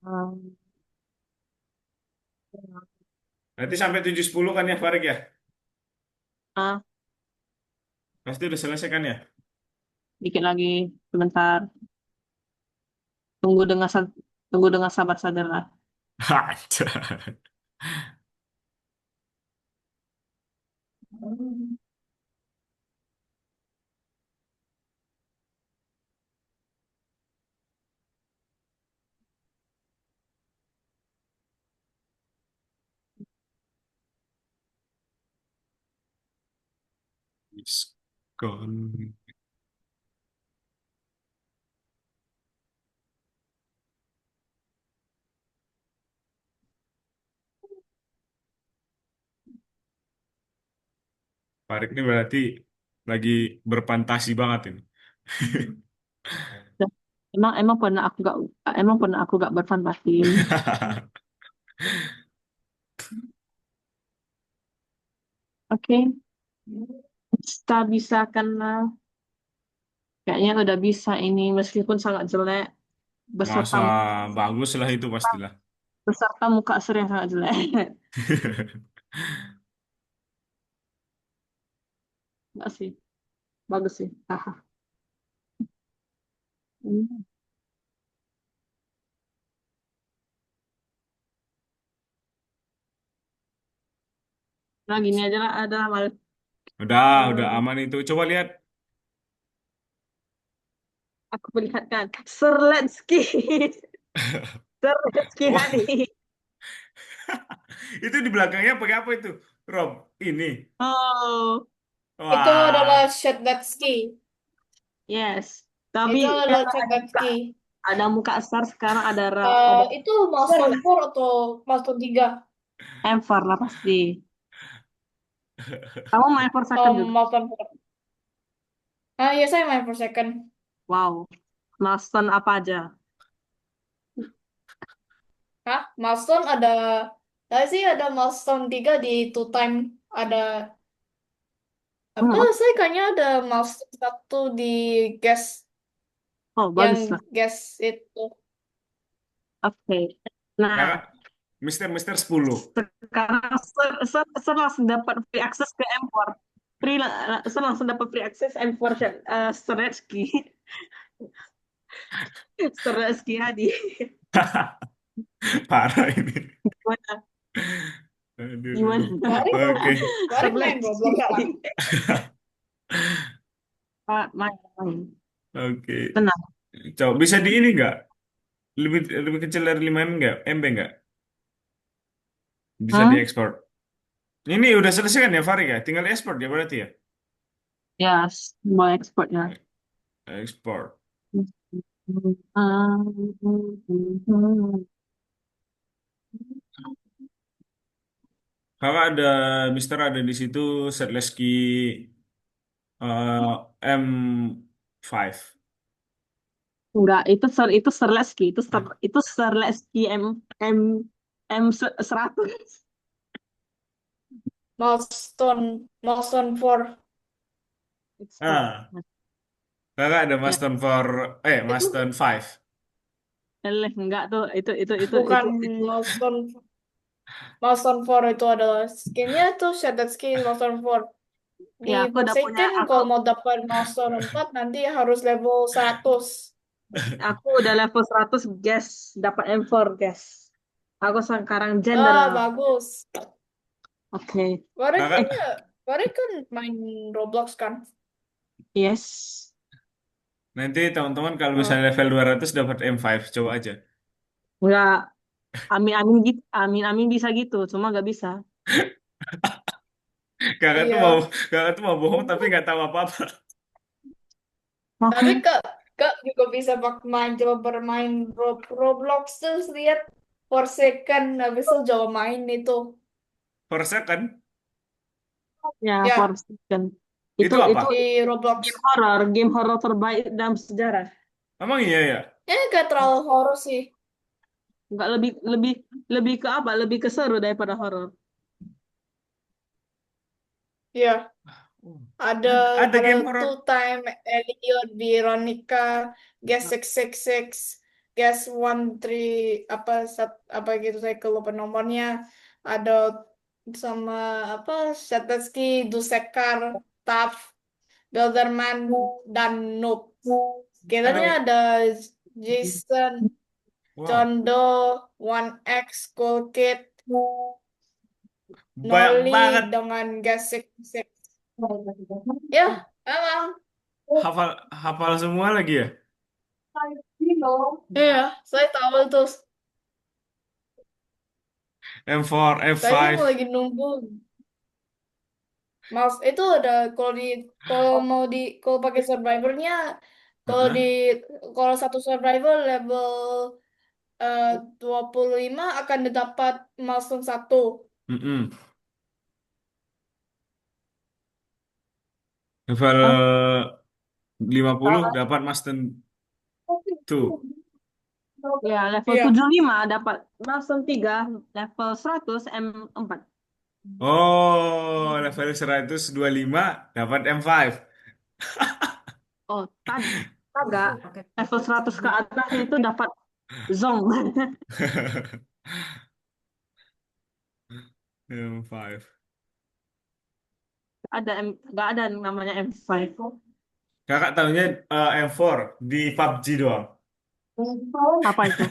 Um, Nanti sampai 7.10 kan ya Farik ya? ah, Pasti udah selesai kan ya? Dikit lagi, sebentar. Tunggu dengan tunggu dengan sabar sadarlah. Aja. Diskon. Farik ini berarti lagi berfantasi banget ini. Emang emang pernah aku gak berfantasi. Oke, kita bisa karena kayaknya udah bisa ini meskipun sangat jelek beserta Masa bagus lah itu pastilah. beserta muka Sri yang sangat jelek. Enggak sih, bagus sih. Haha. Hmm. Nah, gini aja lah ada mal. Udah Hmm, aman itu. Coba lihat. aku perlihatkan Serletsky. Serletsky Wah, Hani. itu di belakangnya pakai apa itu? Rob, ini. Oh, Itu adalah Wah, Shadletsky. yes. Tapi Itu adalah karena Shadletsky. ada muka Sar sekarang ada Itu milestone 4 atau milestone 3? Enver lah pasti. Kamu main per second juga. Milestone 4. Ah, iya saya main per second. Wow. Milestone apa aja? Hah? Milestone ada, tadi sih ada milestone 3 di two time. Ada, apa, Hmm, saya kayaknya ada milestone 1 di gas, oh, yang bagus lah. gas itu. Oke. Nah, kakak, Mister 10. sekarang Ser langsung dapat free access ke M4. Ser langsung dapat free access M4 Seretsky. Seretsky Hadi. Parah ini. Gimana? Aduh. Gimana? Farid, Oke. Farid main Seretsky Roblox kan? Hadi. Main, main. Oke. Tenang. Coba bisa di ini nggak? Lebih lebih kecil dari 5 nggak? MB nggak? Bisa Hmm? diekspor. Ini udah selesai kan ya Farid ya? Tinggal ekspor ya berarti ya? Ya, mau ekspor ya. Ekspor. Kakak ada Mister ada di situ Setleski M5. Enggak, itu Serleski, itu Serleski M M 100. Milestone 4. Expert. Ah, kakak ada Ya, Mustang Itu Mustang 5. enggak tuh bukan itu. Milestone Milestone 4 itu adalah skinnya tuh shattered skin Milestone 4. Di Ya, aku udah punya Forsaken kalau mau dapat Milestone 4 nanti harus level 100. aku udah level 100 guys, dapat M4 guys. Aku sekarang Ah, general. bagus. Oke. Kemarin kan Kakak, ya, kemarin kan main Roblox kan? Yes. nanti teman-teman kalau Oh, misalnya level 200 dapat M5, coba aja. Enggak, amin-amin gitu, amin-amin bisa gitu, cuma nggak bisa. Kakak tuh mau iya. kakak tuh mau bohong tapi nggak tahu apa-apa. Tapi Oke. Kak juga bisa main coba bermain Roblox terus lihat Forsaken habis itu coba main itu. Per second, Ya, Ya, Forsaken. itu Itu apa? di Roblox. game horror terbaik dalam sejarah. Emang iya ya? Gak terlalu horor sih. Nggak lebih lebih lebih ke apa? Lebih ke seru daripada horror. Ya, Oh, ada ada ada game horror. Two Time, Elliot, Veronica, Guess 666, Guess 13 apa gitu saya lupa nomornya. Ada sama apa Shattersky, Dusekar, Taf, Builderman, dan Noob. Kiranya Ada, ada Jason, wow, John Doe, One X, Cool Kid, banyak Nolly banget. dengan Guess 666. Ya, emang. Hafal hafal semua lagi ya? Iya, saya tahu tuh. M4, Saya cuma F5. lagi nunggu. Mas itu ada kalau mau kalau pakai survivornya kalau di Heeh. kalau satu survivor level eh, 25 akan didapat milestone satu. Mm-mm. Level Ah, 50 dapat Master 2. ya, level Iya. 75 dapat langsung 3, level 100 M4. Oh, level 125 dapat M5. Oh, kagak. Level 100 ke atas itu dapat Zong. M5. Nggak ada namanya M5. Kakak tahunya M4 di PUBG doang. Apa itu?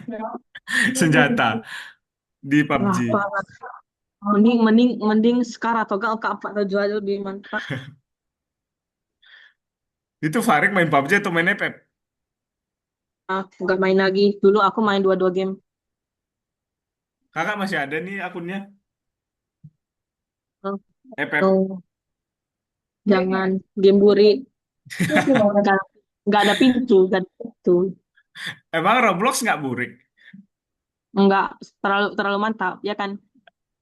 Senjata di Wah, PUBG. banget. Mending sekarang atau enggak K4 aja lebih mantap. Itu Farid main PUBG atau main Apex? Ah, nggak main lagi. Dulu aku main dua-dua game. Kakak masih ada nih akunnya Ah, Apex. no, jangan game buri. Nggak, nggak ada pintu, nggak ada pintu. Emang Roblox nggak burik? Nggak terlalu terlalu mantap, ya kan?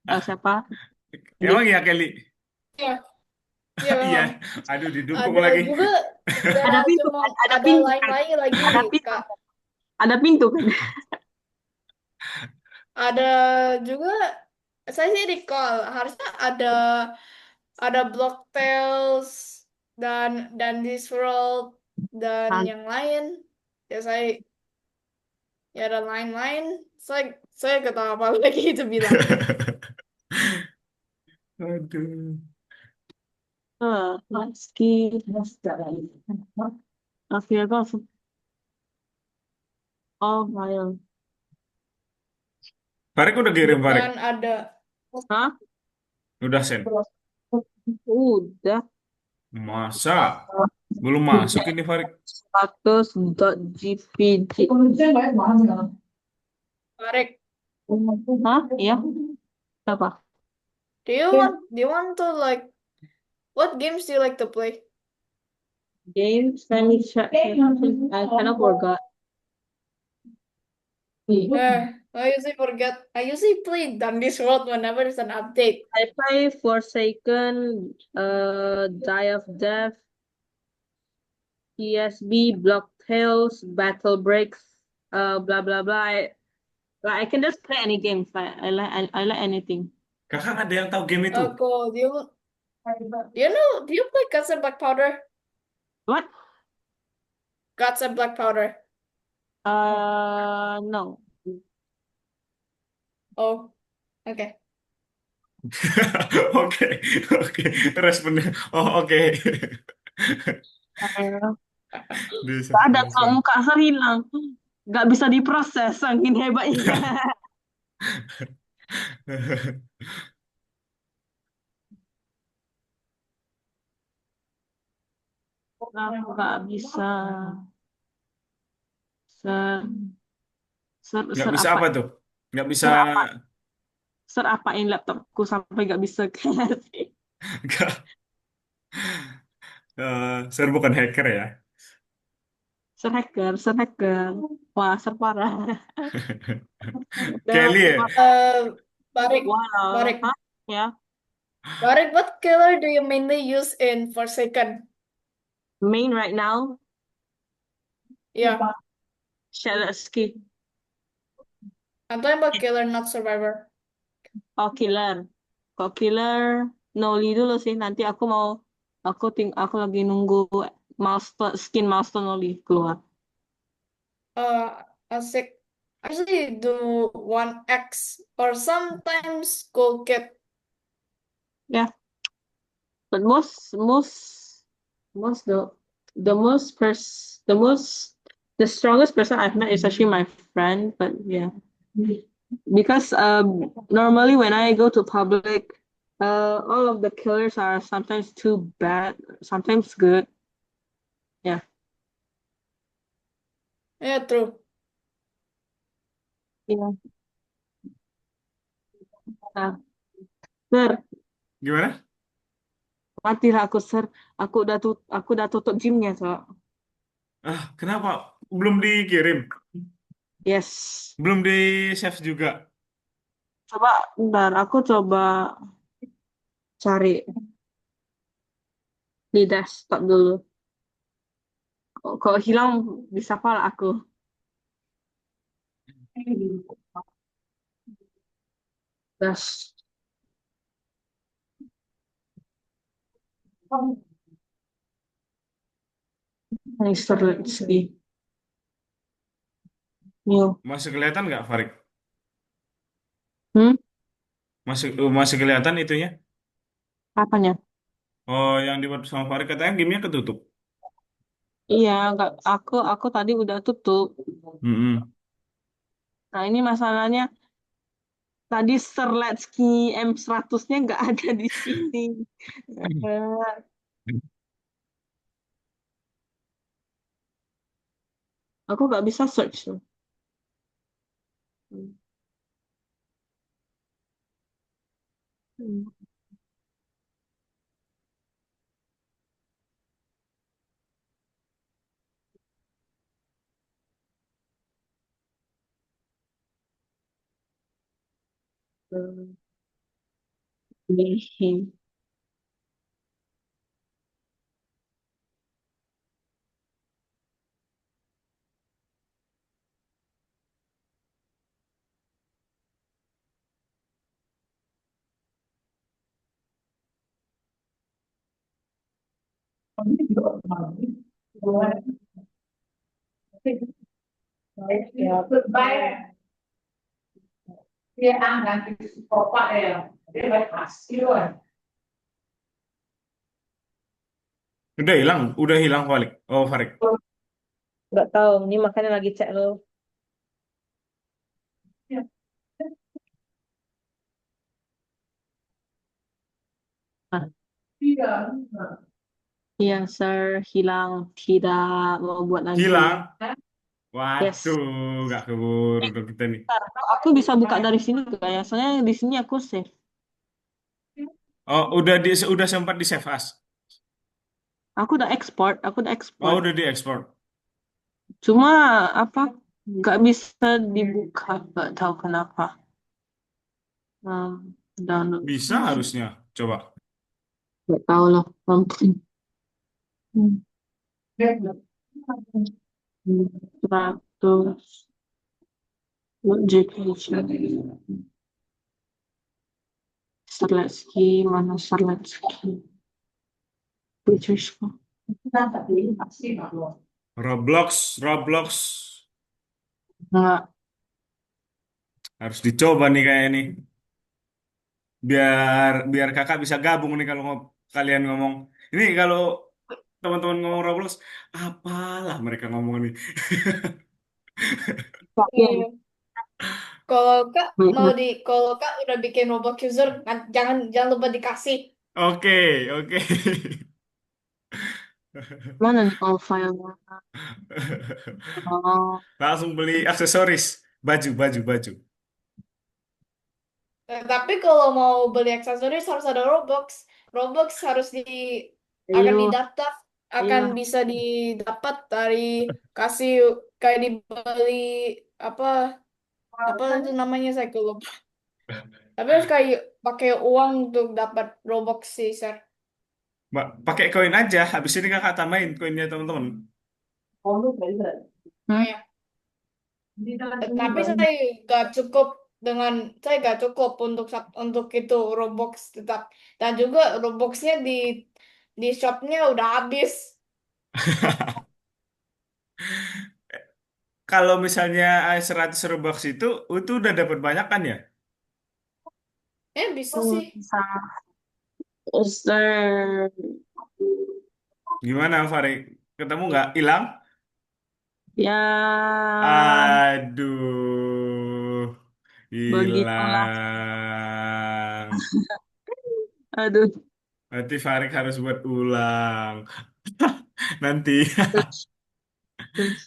Siapa? Emang Game. iya Kelly? Iya, iya Iya. memang. Aduh didukung Ada lagi. juga ada Ada pintu cuma kan? ada lain-lain lagi, Ada pintu, Kak. ada pintu kan? Ada juga saya sih recall harusnya ada Block Tales dan This World dan Nah, yang lain. Ya ya ada lain-lain. Saya ketawa apa lagi itu bilang. Aduh. meski akhirnya oh my. Farid udah kirim Farid. Dan ada Hah? Udah send. Udah Masa? Belum masuk ini Farid. 100.jpg. Marek. Hah? Iya. Apa? Do you want to like what games do you like to play? Games, let me check. I kind of forgot. I usually forget. I usually play Done This World whenever there's an update. I play Forsaken, Die of Death, PSB, Block Tales, Battle Breaks, blah blah blah. I can just play any games. I like anything. Kakak ada yang tahu game itu? Cool. Do you know? Do you play Guns and Black Powder? What? God said black powder. No. Oh, okay. Oke, oke. Responnya, oh oke. Gak ada kalau Desas-desasan. muka Asar hilang. Gak bisa diproses saking hebatnya. Aku gak bisa. Ser, Nggak ser bisa apa? apa tuh? Nggak bisa, Ser apa? Ser apain laptopku sampai gak bisa kasih. nggak, saya bukan hacker ya. Ser hacker. Wah, ser parah. Udah, Kelly ya? Barik, wow. Barik, Hah? Ya. Barik. What killer do you mainly use in Forsaken? Main right now, Yeah, Shalatsky. I'm talking about killer, not survivor. Oh, killer. Kok killer, Noli dulu sih. Nanti aku lagi nunggu milestone, skin milestone Noli keluar. Asik. I usually do 1x or sometimes Gold Kit. Ya, but most the most pers the most the strongest person I've met is actually my friend. But yeah, because normally when I go to public, all of the killers are sometimes too bad, sometimes good. Yeah. Yeah, true. Iya. Nah, Sir, Gimana? matilah aku, Sir. Aku udah tutup gymnya, so. Ah, kenapa? Belum dikirim? Yes. Belum di save juga? Coba, bentar, aku coba cari di desktop dulu. Kalau hilang, bisa pala aku. Das. Mr. Letsky. New. Masih kelihatan nggak, Farid? Hmm? Masih kelihatan itunya? Apanya? Oh, yang dibuat sama Farid katanya gamenya ketutup. Iya, enggak, aku tadi udah tutup. Mm-mm. Nah, ini masalahnya tadi Sir Letsky M100-nya nggak ada di sini. Eh, aku nggak bisa search. Hmm. Ini. Udah hilang Farid. Oh, Farid. Nggak tahu, ini makanya lagi cek lo. Ah, iya, Sir, hilang. Tidak mau buat lagi. Hilang? Yes. Waduh, nggak keburu dong kita nih. Bentar, aku bisa buka dari sini tuh ya. Soalnya di sini aku save. Oh, udah sempat di save as. Aku udah Oh, export. udah diekspor. Cuma apa? Nggak bisa dibuka. Nggak tahu kenapa. Download. Bisa harusnya. Coba. Nggak tahu loh. Ampun. Hmm. 100 JPG. Starletski, mana Starletski? Pictures ko. Roblox, Roblox Enggak. harus dicoba nih kayak ini. Biar biar kakak bisa gabung nih kalau kalian ngomong. Ini kalau teman-teman ngomong Roblox, apalah mereka ngomong nih. Iya. Kalau Kak mau Baiklah. kalau Kak udah bikin Roblox user, jangan jangan lupa dikasih. Oke, oke. Mana nih kalau filenya? Oh, Langsung beli aksesoris, baju, baju, baju. Tapi kalau mau beli aksesoris harus ada Robux. Robux harus akan ayo, didaftar, akan ayo. bisa didapat dari kasih kayak dibeli apa apa itu namanya saya lupa. Tapi harus kayak pakai uang untuk dapat Robux sih, Sir. Mbak, pakai koin aja. Habis ini kakak tambahin koinnya teman-teman. Hmm? Ya. Tapi saya gak cukup untuk untuk itu Robux tetap, dan juga Robuxnya di shopnya udah habis. Kalau misalnya 100 Robux itu udah dapat banyak kan ya? Bisa sih. Bisa. User. Gimana, Farid? Ketemu nggak? Hilang? Ya, Aduh, begitulah. hilang. Aduh. Berarti Farid harus buat ulang. Nanti. Terus, terus.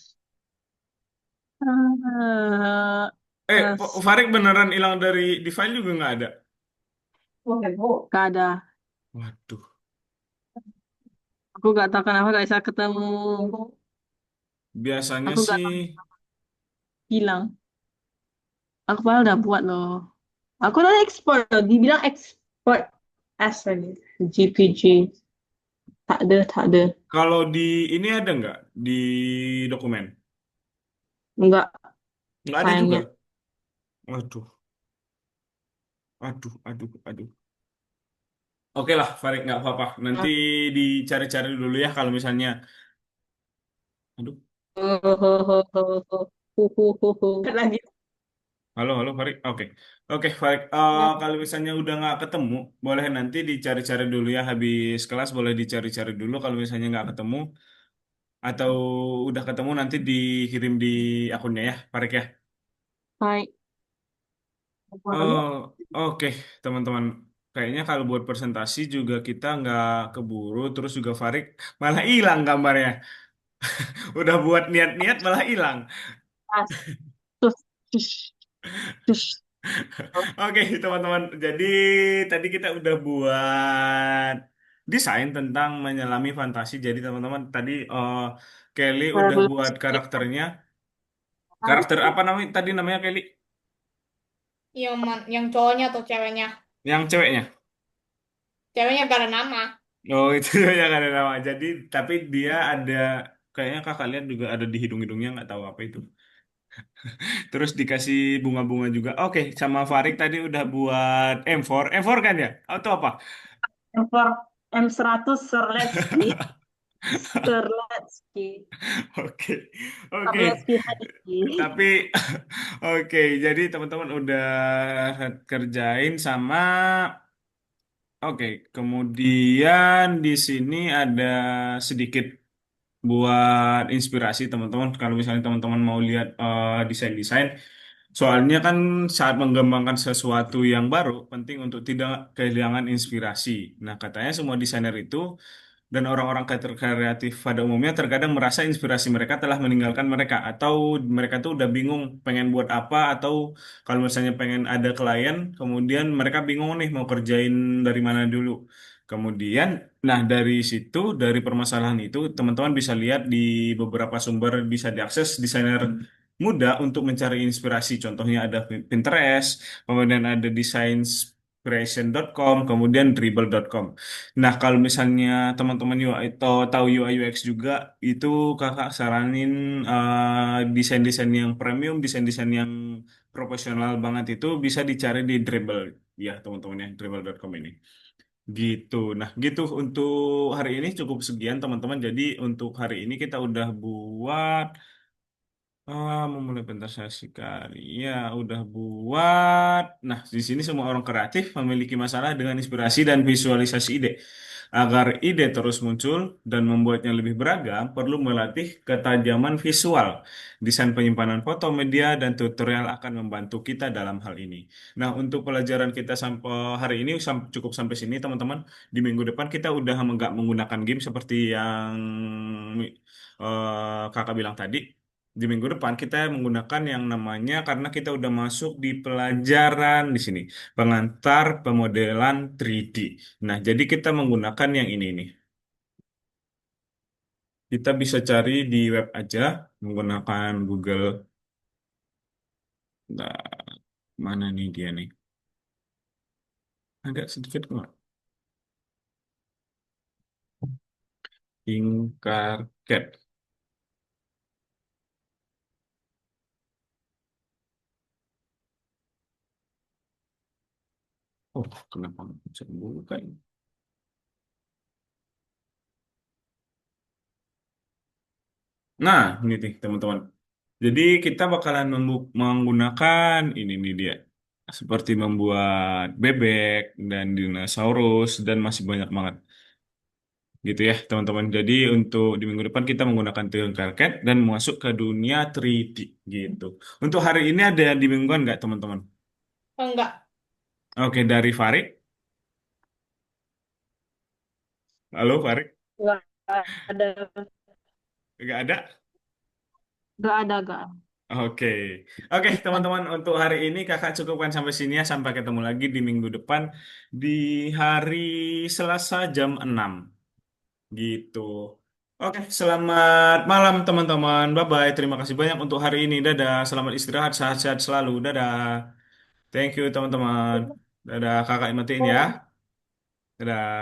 Ah, terus. Farid beneran hilang dari di file juga nggak ada? Gak ada. Waduh, Aku gak tahu kenapa gak bisa ketemu. biasanya Aku gak sih. tahu hilang. Aku padahal udah buat loh. Aku udah ekspor loh. Dibilang ekspor as lagi. GPG. Tak ada, tak ada. Kalau di ini ada nggak di dokumen? Enggak, Nggak ada juga. sayangnya. Waduh, aduh, aduh, aduh. Oke lah, Farid nggak apa-apa. Nanti dicari-cari dulu ya kalau misalnya. Aduh, Lagi. halo, halo Farid. Oke, oke Farid. Kalau misalnya udah nggak ketemu, boleh nanti dicari-cari dulu ya. Habis kelas boleh dicari-cari dulu. Kalau misalnya nggak ketemu atau udah ketemu nanti dikirim di akunnya ya, Farid ya. Baik. Oh, oke, teman-teman. Kayaknya kalau buat presentasi juga kita nggak keburu, terus juga Farid malah hilang gambarnya. Udah buat niat-niat malah hilang. Terus, terus, terus. Oke, teman-teman. Jadi tadi kita udah buat desain tentang menyelami fantasi. Jadi teman-teman tadi Kelly udah Terus. buat karakternya. Karakter apa namanya tadi namanya Kelly? Yang cowoknya atau ceweknya? Yang ceweknya. Ceweknya gak ada nama. Oh, itu yang ada nama. Jadi tapi dia ada kayaknya kakak lihat juga ada di hidung-hidungnya nggak tahu apa itu. Terus dikasih bunga-bunga juga. Oke, sama Farik tadi udah buat M4. M4 kan ya? Atau apa? M100 Serletsky. Serletsky. Oke, oke. Serletsky Hadiki. Tapi oke, jadi teman-teman udah kerjain sama oke. Kemudian di sini ada sedikit buat inspirasi teman-teman. Kalau misalnya teman-teman mau lihat desain-desain, soalnya kan saat mengembangkan sesuatu yang baru, penting untuk tidak kehilangan inspirasi. Nah, katanya semua desainer itu dan orang-orang kreatif pada umumnya terkadang merasa inspirasi mereka telah meninggalkan mereka atau mereka tuh udah bingung pengen buat apa atau kalau misalnya pengen ada klien kemudian mereka bingung nih mau kerjain dari mana dulu. Kemudian, nah dari situ, dari permasalahan itu, teman-teman bisa lihat di beberapa sumber bisa diakses desainer muda untuk mencari inspirasi. Contohnya ada Pinterest, kemudian ada designinspiration.com, kemudian dribble.com. Nah, kalau misalnya teman-teman UI atau tahu UI UX juga, itu kakak saranin desain-desain yang premium, desain-desain yang profesional banget itu bisa dicari di Dribble, ya teman-teman ya, dribble.com ini. Gitu. Nah, gitu untuk hari ini cukup sekian teman-teman. Jadi untuk hari ini kita udah buat memulai pentas kali. Ya, udah buat. Nah, di sini semua orang kreatif memiliki masalah dengan inspirasi dan visualisasi ide. Agar ide terus muncul dan membuatnya lebih beragam, perlu melatih ketajaman visual. Desain penyimpanan foto, media, dan tutorial akan membantu kita dalam hal ini. Nah, untuk pelajaran kita sampai hari ini cukup sampai sini, teman-teman. Di minggu depan kita udah nggak menggunakan game seperti yang kakak bilang tadi. Di minggu depan kita menggunakan yang namanya karena kita udah masuk di pelajaran di sini, pengantar pemodelan 3D. Nah, jadi kita menggunakan yang ini nih. Kita bisa cari di web aja menggunakan Google. Nah, mana nih dia nih? Agak sedikit kok. Tinkercad. Oh, kenapa nggak bisa buka ini? Nah, ini nih teman-teman. Jadi kita bakalan menggunakan ini nih dia. Seperti membuat bebek dan dinosaurus dan masih banyak banget. Gitu ya teman-teman. Jadi untuk di minggu depan kita menggunakan Tinkercad dan masuk ke dunia 3D gitu. Untuk hari ini ada yang dibingungkan nggak teman-teman? Enggak, Oke, dari Farid. Halo Farid. Nggak ada, Nggak ada? nggak ada, nggak ada. Oke. Oke teman-teman untuk hari ini kakak cukupkan sampai sini ya. Sampai ketemu lagi di minggu depan di hari Selasa jam 6. Gitu. Oke, selamat malam teman-teman. Bye-bye. Terima kasih banyak untuk hari ini. Dadah. Selamat istirahat, sehat-sehat selalu. Dadah. Thank you teman-teman. Dadah, kakak matiin ya. Dadah.